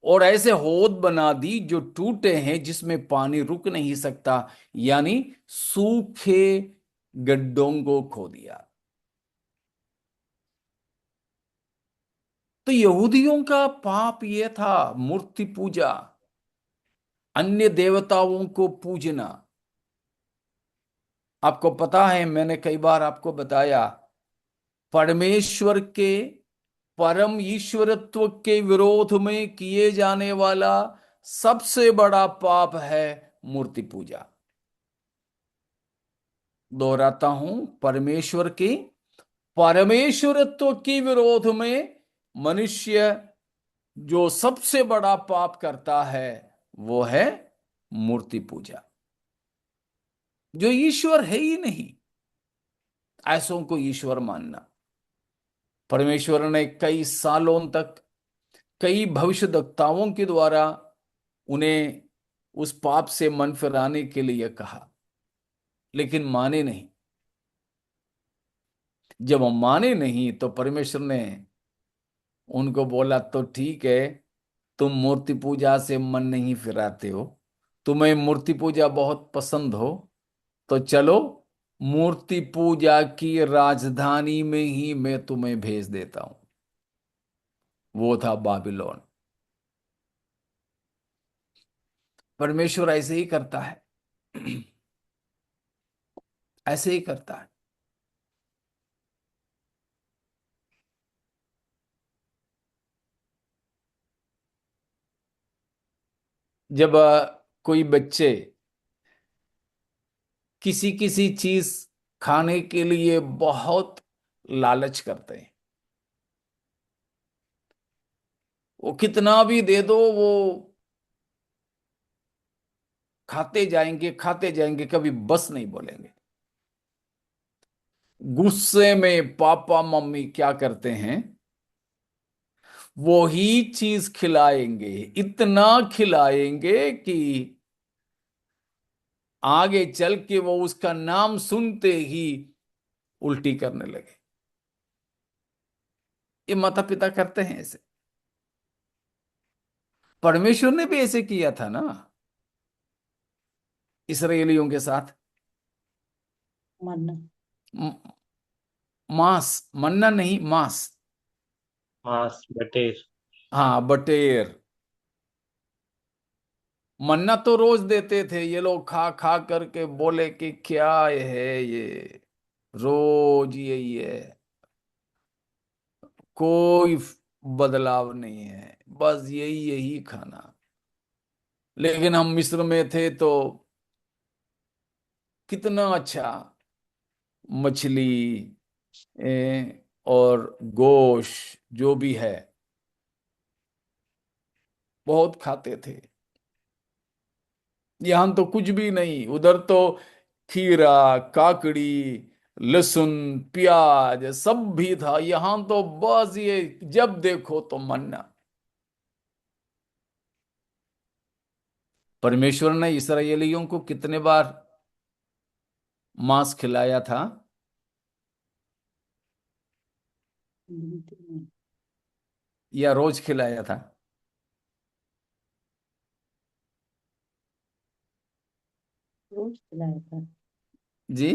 [SPEAKER 1] और ऐसे हौद बना दी जो टूटे हैं, जिसमें पानी रुक नहीं सकता, यानी सूखे गड्ढों को खो दिया। तो यहूदियों का पाप यह था, मूर्ति पूजा, अन्य देवताओं को पूजना। आपको पता है, मैंने कई बार आपको बताया, परमेश्वर के परम ईश्वरत्व के विरोध में किए जाने वाला सबसे बड़ा पाप है मूर्ति पूजा। दोहराता हूं, परमेश्वर के परमेश्वरत्व के विरोध में मनुष्य जो सबसे बड़ा पाप करता है वो है मूर्ति पूजा, जो ईश्वर है ही नहीं, ऐसों को ईश्वर मानना। परमेश्वर ने कई सालों तक कई भविष्यद्वक्ताओं के द्वारा उन्हें उस पाप से मन फिराने के लिए कहा, लेकिन माने नहीं। जब हम माने नहीं तो परमेश्वर ने उनको बोला, तो ठीक है, तुम मूर्ति पूजा से मन नहीं फिराते हो, तुम्हें मूर्ति पूजा बहुत पसंद हो, तो चलो मूर्ति पूजा की राजधानी में ही मैं तुम्हें भेज देता हूं। वो था बाबिलोन। परमेश्वर ऐसे ही करता है, ऐसे ही करता है। जब कोई बच्चे किसी किसी चीज खाने के लिए बहुत लालच करते हैं, वो कितना भी दे दो वो खाते जाएंगे, कभी बस नहीं बोलेंगे। गुस्से में पापा मम्मी क्या करते हैं, वो ही चीज खिलाएंगे, इतना खिलाएंगे कि आगे चल के वो उसका नाम सुनते ही उल्टी करने लगे। ये माता पिता करते हैं ऐसे। परमेश्वर ने भी ऐसे किया था ना इसराइलियों के साथ।
[SPEAKER 6] मन्ना।
[SPEAKER 1] म- मांस, मन्ना नहीं, मांस।
[SPEAKER 5] मांस, बटेर।
[SPEAKER 1] हाँ, बटेर। मन्ना तो रोज देते थे, ये लोग खा खा करके बोले कि क्या है ये, रोज यही है, कोई बदलाव नहीं है, बस यही यही खाना। लेकिन हम मिस्र में थे तो कितना अच्छा मछली और गोश्त जो भी है बहुत खाते थे। यहां तो कुछ भी नहीं, उधर तो खीरा, काकड़ी, लहसुन, प्याज सब भी था। यहां तो बस ये जब देखो तो मन्ना। परमेश्वर ने इसराइलियों को कितने बार मांस खिलाया था? या रोज खिलाया था?
[SPEAKER 6] रोज खिलाया था।
[SPEAKER 1] जी,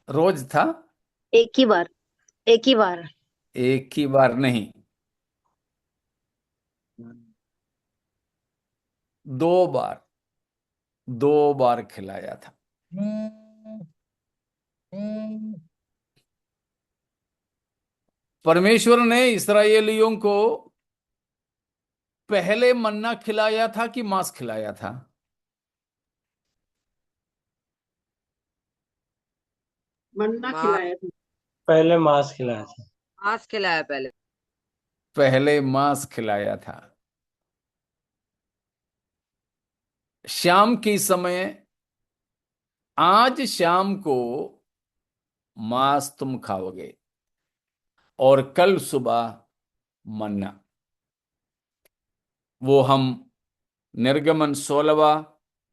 [SPEAKER 1] रोज था?
[SPEAKER 7] एक ही बार, एक ही बार।
[SPEAKER 1] एक ही बार नहीं, 2 बार, 2 बार खिलाया था। परमेश्वर ने इसराइलियों को पहले मन्ना खिलाया था कि मांस खिलाया था?
[SPEAKER 6] मन्ना
[SPEAKER 2] मांस।
[SPEAKER 6] खिलाया था।
[SPEAKER 5] पहले मांस खिलाया था।
[SPEAKER 2] मांस खिलाया पहले।
[SPEAKER 1] पहले मांस खिलाया था। शाम के समय, आज शाम को मांस तुम खाओगे और कल सुबह मन्ना। वो हम निर्गमन 16वां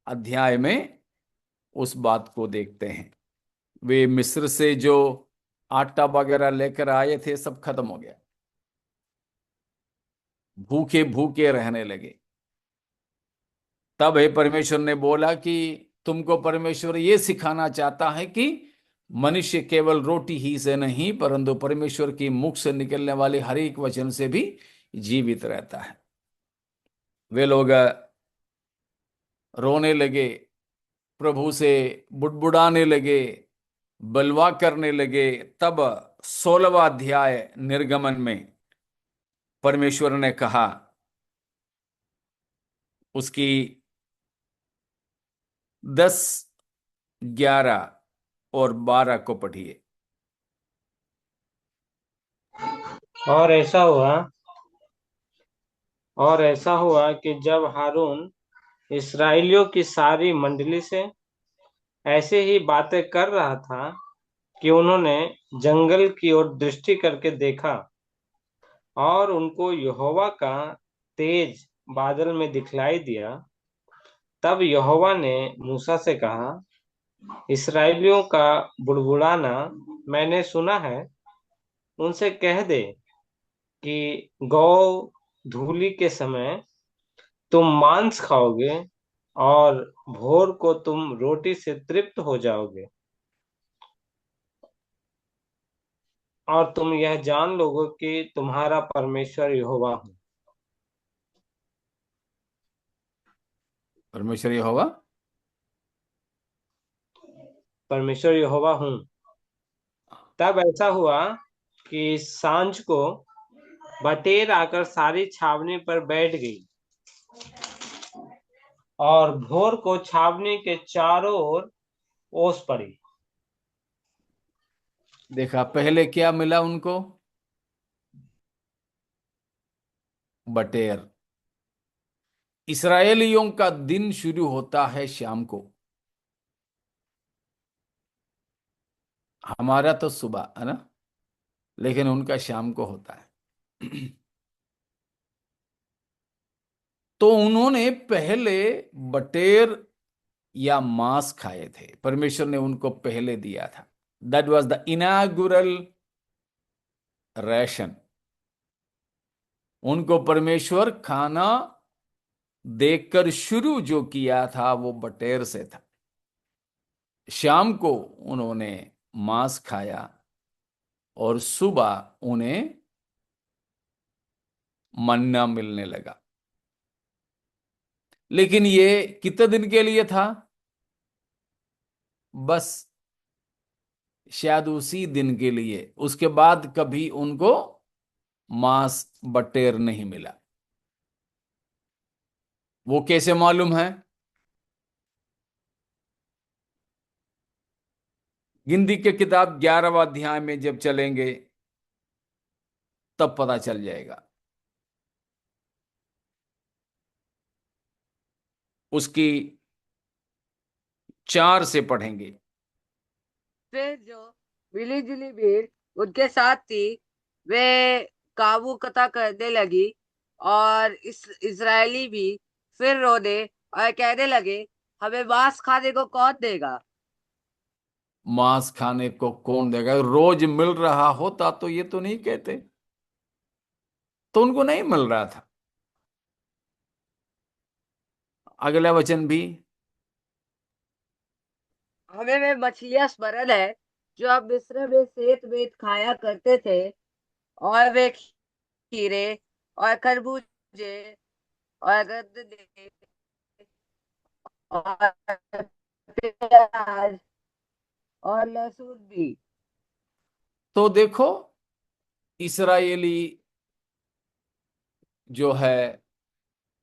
[SPEAKER 1] अध्याय में उस बात को देखते हैं। वे मिस्र से जो आटा वगैरह लेकर आए थे सब खत्म हो गया, भूखे भूखे रहने लगे। तब है परमेश्वर ने बोला कि तुमको परमेश्वर ये सिखाना चाहता है कि मनुष्य केवल रोटी ही से नहीं परंतु परमेश्वर की मुख से निकलने वाले हर एक वचन से भी जीवित रहता है। वे लोग रोने लगे प्रभु से बुड़बुड़ाने लगे, बलवा करने लगे, तब 16वां अध्याय निर्गमन में परमेश्वर ने कहा, उसकी 10, 11 और 12 को पढ़िए।
[SPEAKER 5] और ऐसा हुआ और ऐसा हुआ कि जब हारून इसराइलियों की सारी मंडली से ऐसे ही बातें कर रहा था कि उन्होंने जंगल की ओर दृष्टि करके देखा, और उनको यहोवा का तेज बादल में दिखलाई दिया। तब यहोवा ने मूसा से कहा, इसराइलियों का बुड़बुड़ाना मैंने सुना है। उनसे कह दे कि गौ धूलि के समय तुम मांस खाओगे, और भोर को तुम रोटी से तृप्त हो जाओगे, और तुम यह जान लोगे कि तुम्हारा परमेश्वर यहोवा हूँ।
[SPEAKER 1] परमेश्वर यहोवा
[SPEAKER 5] परमेश्वर यहोवा हूँ। तब ऐसा हुआ कि सांझ को बटेर आकर सारी छावनी पर बैठ गई, और भोर को छावनी के चारों ओर ओस पड़ी।
[SPEAKER 1] देखा, पहले क्या मिला उनको? बटेर। इसराइलियों का दिन शुरू होता है शाम को, हमारा तो सुबह है ना, लेकिन उनका शाम को होता है। तो उन्होंने पहले बटेर या मांस खाए थे, परमेश्वर ने उनको पहले दिया था। That was the इनागुरल ration. उनको परमेश्वर खाना देखकर शुरू जो किया था वो बटेर से था। शाम को उन्होंने मांस खाया और सुबह उन्हें मन्ना मिलने लगा। लेकिन ये कितने दिन के लिए था? बस शायद उसी दिन के लिए। उसके बाद कभी उनको मांस बटेर नहीं मिला। वो कैसे मालूम है? गिनती के किताब 11वां अध्याय में जब चलेंगे तब पता चल जाएगा। उसकी 4 से पढ़ेंगे।
[SPEAKER 2] फिर जो मिली जुली भीड़ उनके साथ थी, वे काबू कता करने लगी, और इस इजरायली भी फिर रोने और कहने लगे, हमें मांस खाने को कौन देगा।
[SPEAKER 1] मांस खाने को कौन देगा? रोज मिल रहा होता तो ये तो नहीं कहते। तो उनको नहीं मिल रहा था। अगला वचन भी,
[SPEAKER 2] हमें वे मछलियां स्मरण है जो हम मिस्र में सेत वेत खाया करते थे, और वे खीरे और खरबूजे और गन्ने और प्याज और लहसुन भी।
[SPEAKER 1] तो देखो, इसराइली जो है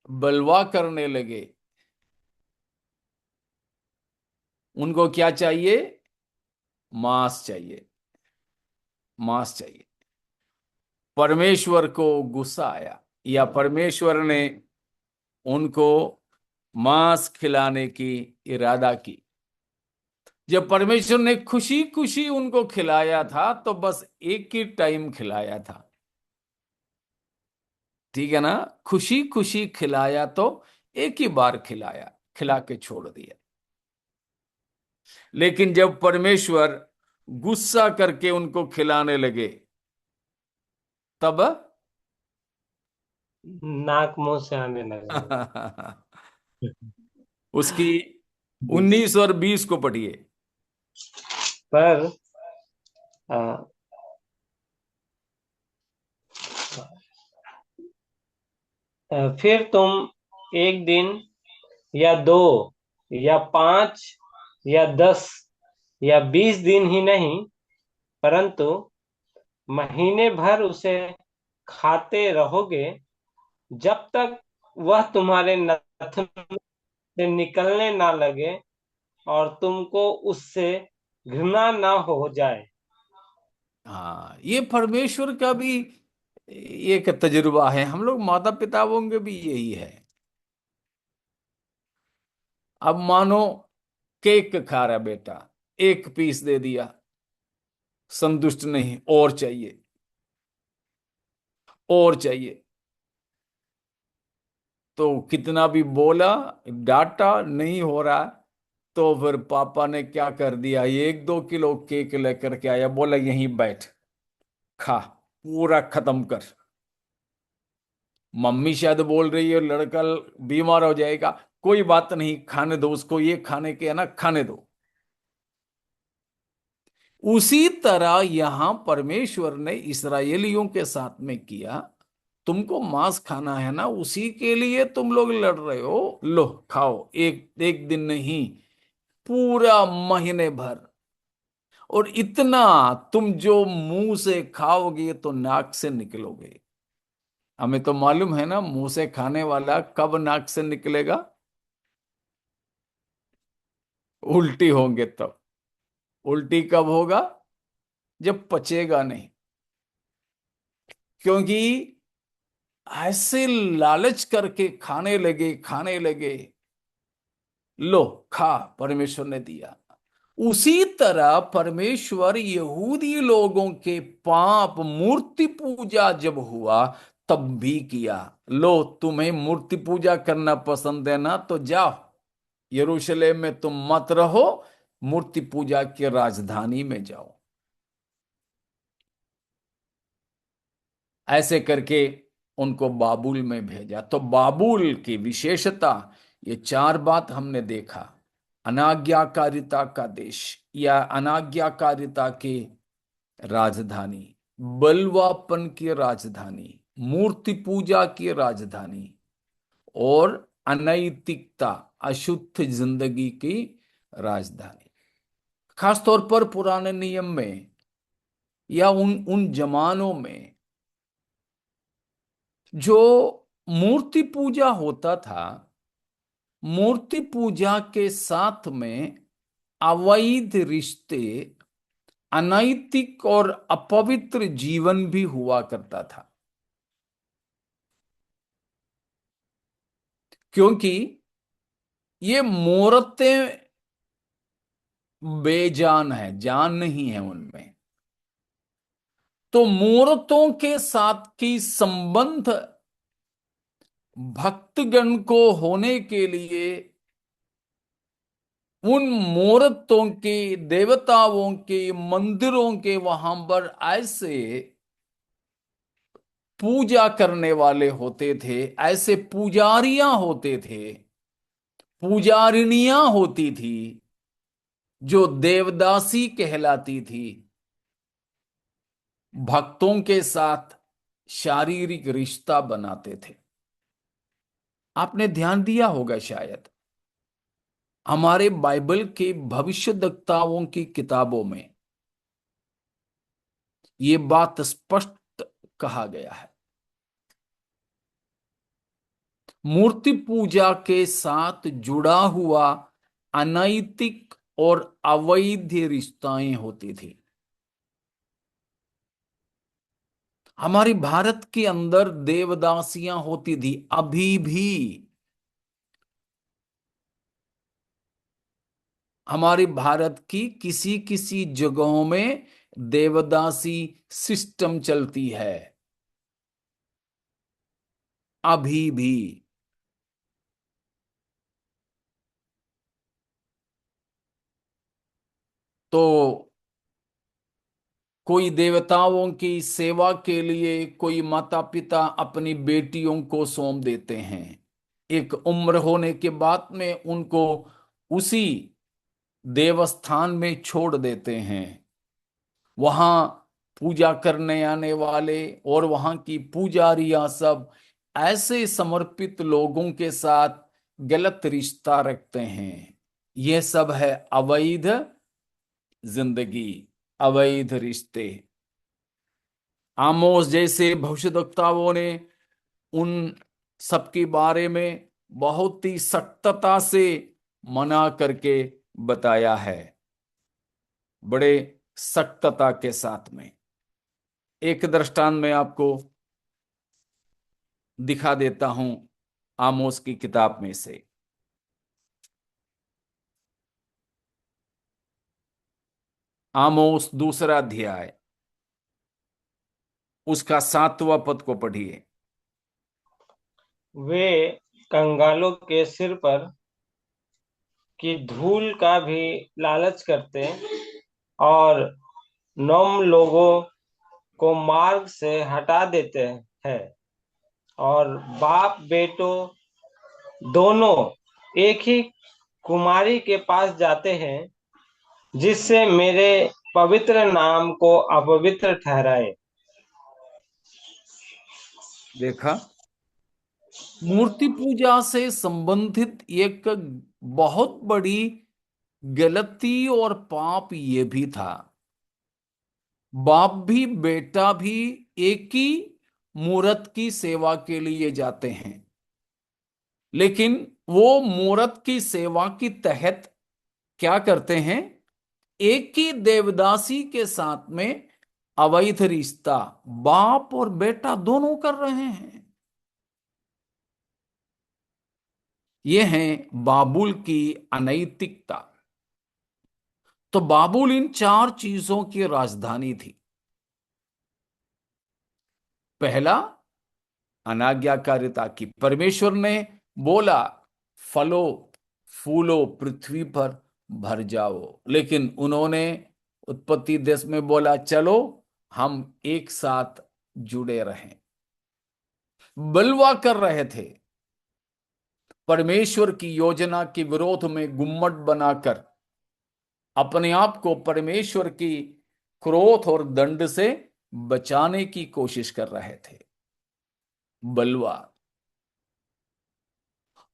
[SPEAKER 1] बलवा करने लगे। उनको क्या चाहिए? मांस चाहिए, मांस चाहिए। परमेश्वर को गुस्सा आया, या परमेश्वर ने उनको मांस खिलाने की इरादा की। जब परमेश्वर ने खुशी खुशी उनको खिलाया था तो बस एक ही टाइम खिलाया था, ठीक है ना? खुशी खुशी खिलाया तो एक ही बार खिलाया, खिला के छोड़ दिया। लेकिन जब परमेश्वर गुस्सा करके उनको खिलाने लगे तब
[SPEAKER 5] नाक मुंह से आने लगा।
[SPEAKER 1] उसकी 19 और 20 को पढ़िए।
[SPEAKER 5] पर आ, फिर तुम एक दिन या 2 या 5 या 10 या 20 दिन ही नहीं, परंतु महीने भर उसे खाते रहोगे, जब तक वह तुम्हारे नथन से निकलने ना लगे और तुमको उससे घृणा ना हो जाए।
[SPEAKER 1] हाँ, ये परमेश्वर का भी एक तजुर्बा है, हम लोग माता पिताओं के भी यही है। अब मानो केक खा रहा बेटा, एक पीस दे दिया, संतुष्ट नहीं, और चाहिए, और चाहिए। तो कितना भी बोला, डांटा, नहीं हो रहा, तो फिर पापा ने क्या कर दिया, 1-2 किलो केक लेकर के आया, बोला यहीं बैठ, खा, पूरा खत्म कर। मम्मी शायद बोल रही है लड़का बीमार हो जाएगा, कोई बात नहीं, खाने दो उसको, ये खाने के है ना, खाने दो। उसी तरह यहां परमेश्वर ने इसराइलियों के साथ में किया। तुमको मांस खाना है ना, उसी के लिए तुम लोग लड़ रहे हो, लो खाओ, एक एक दिन नहीं, पूरा महीने भर। और इतना, तुम जो मुंह से खाओगे तो नाक से निकलोगे। हमें तो मालूम है ना, मुंह से खाने वाला कब नाक से निकलेगा, उल्टी होंगे तब। उल्टी कब होगा, जब पचेगा नहीं। क्योंकि ऐसे लालच करके खाने लगे, खाने लगे, लो खा, परमेश्वर ने दिया। उसी तरह परमेश्वर यहूदी लोगों के पाप मूर्ति पूजा जब हुआ तब भी किया। लो, तुम्हें मूर्ति पूजा करना पसंद है ना, तो जाओ, यरूशलेम में तुम मत रहो, मूर्ति पूजा की राजधानी में जाओ। ऐसे करके उनको बाबुल में भेजा। तो बाबुल की विशेषता, ये 4 बात हमने देखा। अनाज्ञाकारिता का देश, या अनाज्ञाकारिता की राजधानी, बलवापन की राजधानी, मूर्ति पूजा की राजधानी, और अनैतिकता, अशुद्ध जिंदगी की राजधानी। खासतौर पर पुराने नियम में, या उन उन जमानों में जो मूर्ति पूजा होता था, मूर्ति पूजा के साथ में अवैध रिश्ते, अनैतिक और अपवित्र जीवन भी हुआ करता था। क्योंकि ये मूर्तें बेजान है, जान नहीं है उनमें। तो मूर्तों के साथ की संबंध भक्तगण को होने के लिए उन मूर्तों के, देवताओं के मंदिरों के वहां पर ऐसे पूजा करने वाले होते थे, ऐसे पुजारियां होते थे, पुजारिनियां होती थी, जो देवदासी कहलाती थी, भक्तों के साथ शारीरिक रिश्ता बनाते थे। आपने ध्यान दिया होगा शायद, हमारे बाइबल के भविष्यद्वक्ताओं की किताबों में ये बात स्पष्ट कहा गया है। मूर्ति पूजा के साथ जुड़ा हुआ अनैतिक और अवैध रिश्ताएं होती थी। हमारी भारत के अंदर देवदासियां होती थी, अभी भी हमारी भारत की किसी किसी जगहों में देवदासी सिस्टम चलती है, अभी भी। तो कोई देवताओं की सेवा के लिए कोई माता पिता अपनी बेटियों को सौंप देते हैं, एक उम्र होने के बाद में उनको उसी देवस्थान में छोड़ देते हैं। वहां पूजा करने आने वाले और वहां की पुजारियां सब ऐसे समर्पित लोगों के साथ गलत रिश्ता रखते हैं, यह सब है अवैध जिंदगी, अवैध रिश्ते। आमोस जैसे भविष्यद्वक्ताओं ने उन सबके बारे में बहुत ही सख्तता से मना करके बताया है, बड़े सख्तता के साथ में। एक दृष्टांत मैं आपको दिखा देता हूं आमोस की किताब में से। आमोस दूसरा अध्याय, उसका 7वां पद को पढ़िए।
[SPEAKER 5] वे कंगालों के सिर पर की धूल का भी लालच करते और नौम लोगों को मार्ग से हटा देते हैं, और बाप बेटों दोनों एक ही कुमारी के पास जाते हैं, जिससे मेरे पवित्र नाम को अपवित्र ठहराए।
[SPEAKER 1] देखा, मूर्ति पूजा से संबंधित एक बहुत बड़ी गलती और पाप ये भी था। बाप भी बेटा भी एक ही मूर्त की सेवा के लिए जाते हैं, लेकिन वो मूर्त की सेवा के तहत क्या करते हैं? एक ही देवदासी के साथ में अवैध रिश्ता बाप और बेटा दोनों कर रहे हैं। ये है बाबुल की अनैतिकता। तो बाबुल इन 4 चीजों की राजधानी थी। पहला, अनाज्ञाकारिता की। परमेश्वर ने बोला फलो फूलो पृथ्वी पर भर जाओ, लेकिन उन्होंने उत्पत्ति देश में बोला चलो हम एक साथ जुड़े रहें। बलवा कर रहे थे, परमेश्वर की योजना के विरोध में गुम्मट बनाकर अपने आप को परमेश्वर की क्रोध और दंड से बचाने की कोशिश कर रहे थे। बलवा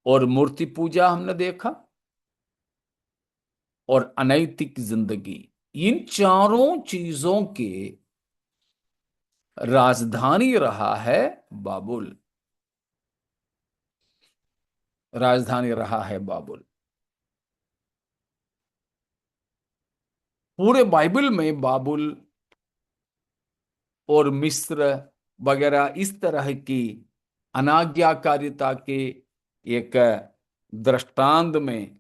[SPEAKER 1] और मूर्ति पूजा हमने देखा, और अनैतिक जिंदगी, इन चारों चीजों के राजधानी रहा है बाबुल। राजधानी रहा है बाबुल। पूरे बाइबल में बाबुल और मिस्र वगैरह इस तरह की अनाज्ञाकारिता के एक दृष्टांत में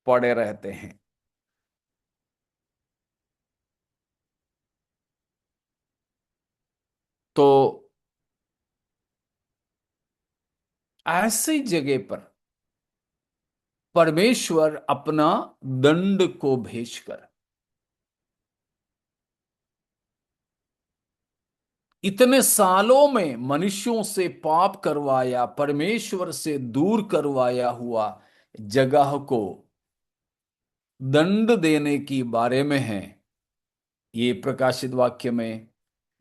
[SPEAKER 1] पड़े रहते हैं। तो ऐसी जगह पर परमेश्वर अपना दंड को भेजकर इतने सालों में मनुष्यों से पाप करवाया, परमेश्वर से दूर करवाया हुआ जगह को दंड देने की बारे में है। ये प्रकाशित वाक्य में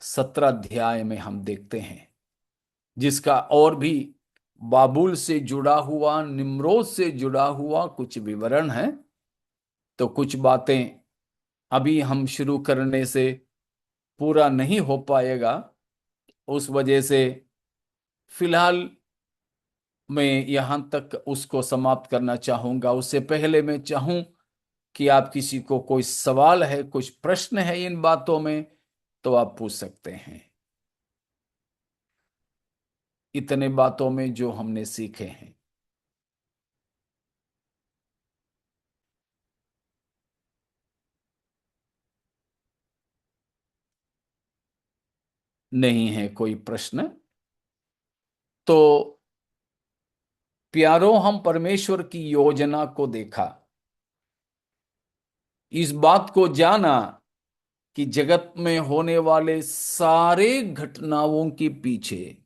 [SPEAKER 1] 17 अध्याय में हम देखते हैं, जिसका और भी बाबुल से जुड़ा हुआ, निम्रोद से जुड़ा हुआ कुछ विवरण है। तो कुछ बातें अभी हम शुरू करने से पूरा नहीं हो पाएगा, उस वजह से फिलहाल मैं यहां तक उसको समाप्त करना चाहूंगा। उससे पहले मैं चाहूं कि आप किसी को कोई सवाल है, कुछ प्रश्न है इन बातों में, तो आप पूछ सकते हैं। इतने बातों में जो हमने सीखे हैं। नहीं है कोई प्रश्न? तो प्यारो, हम परमेश्वर की योजना को देखा, इस बात को जाना कि जगत में होने वाले सारे घटनाओं के पीछे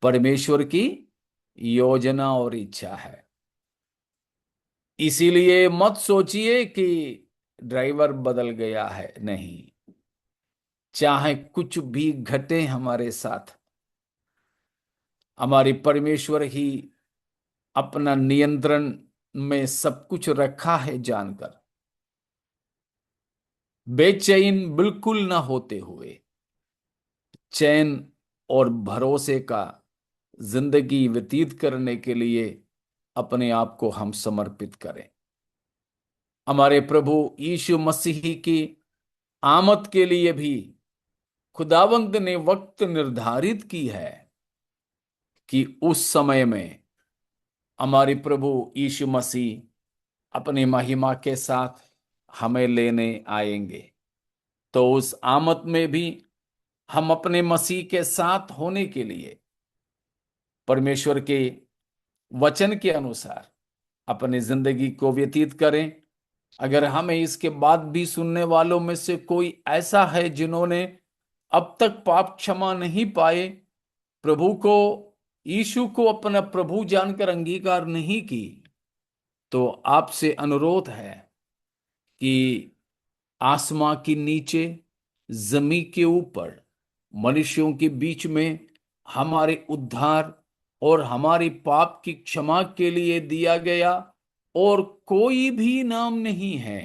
[SPEAKER 1] परमेश्वर की योजना और इच्छा है। इसीलिए मत सोचिए कि ड्राइवर बदल गया है, नहीं। चाहे कुछ भी घटे हमारे साथ, हमारे परमेश्वर ही अपना नियंत्रण में सब कुछ रखा है जानकर बेचैन बिल्कुल ना होते हुए चैन और भरोसे का जिंदगी व्यतीत करने के लिए अपने आप को हम समर्पित करें। हमारे प्रभु यीशु मसीह की आमद के लिए भी खुदावंद ने वक्त निर्धारित की है कि उस समय में हमारे प्रभु यीशु मसीह अपनी महिमा के साथ हमें लेने आएंगे। तो उस आमद में भी हम अपने मसीह के साथ होने के लिए परमेश्वर के वचन के अनुसार अपनी जिंदगी को व्यतीत करें। अगर हमें इसके बाद भी सुनने वालों में से कोई ऐसा है जिन्होंने अब तक पाप क्षमा नहीं पाए, प्रभु को यीशु को अपना प्रभु जानकर अंगीकार नहीं की, तो आपसे अनुरोध है कि आसमां के नीचे जमी के ऊपर मनुष्यों के बीच में हमारे उद्धार और हमारे पाप की क्षमा के लिए दिया गया और कोई भी नाम नहीं है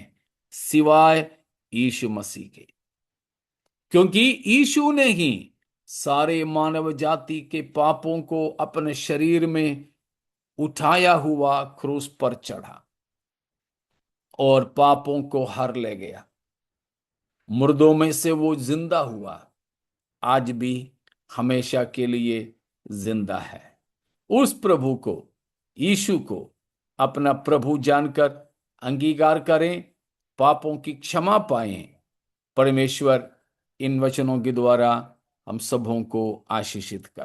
[SPEAKER 1] सिवाय यीशु मसीह के, क्योंकि यीशु ने ही सारे मानव जाति के पापों को अपने शरीर में उठाया हुआ क्रूस पर चढ़ा और पापों को हर ले गया। मुर्दों में से वो जिंदा हुआ, आज भी हमेशा के लिए जिंदा है। उस प्रभु को, यीशु को अपना प्रभु जानकर अंगीकार करें, पापों की क्षमा पाएं। परमेश्वर इन वचनों के द्वारा हम सबों को आशीषित करें।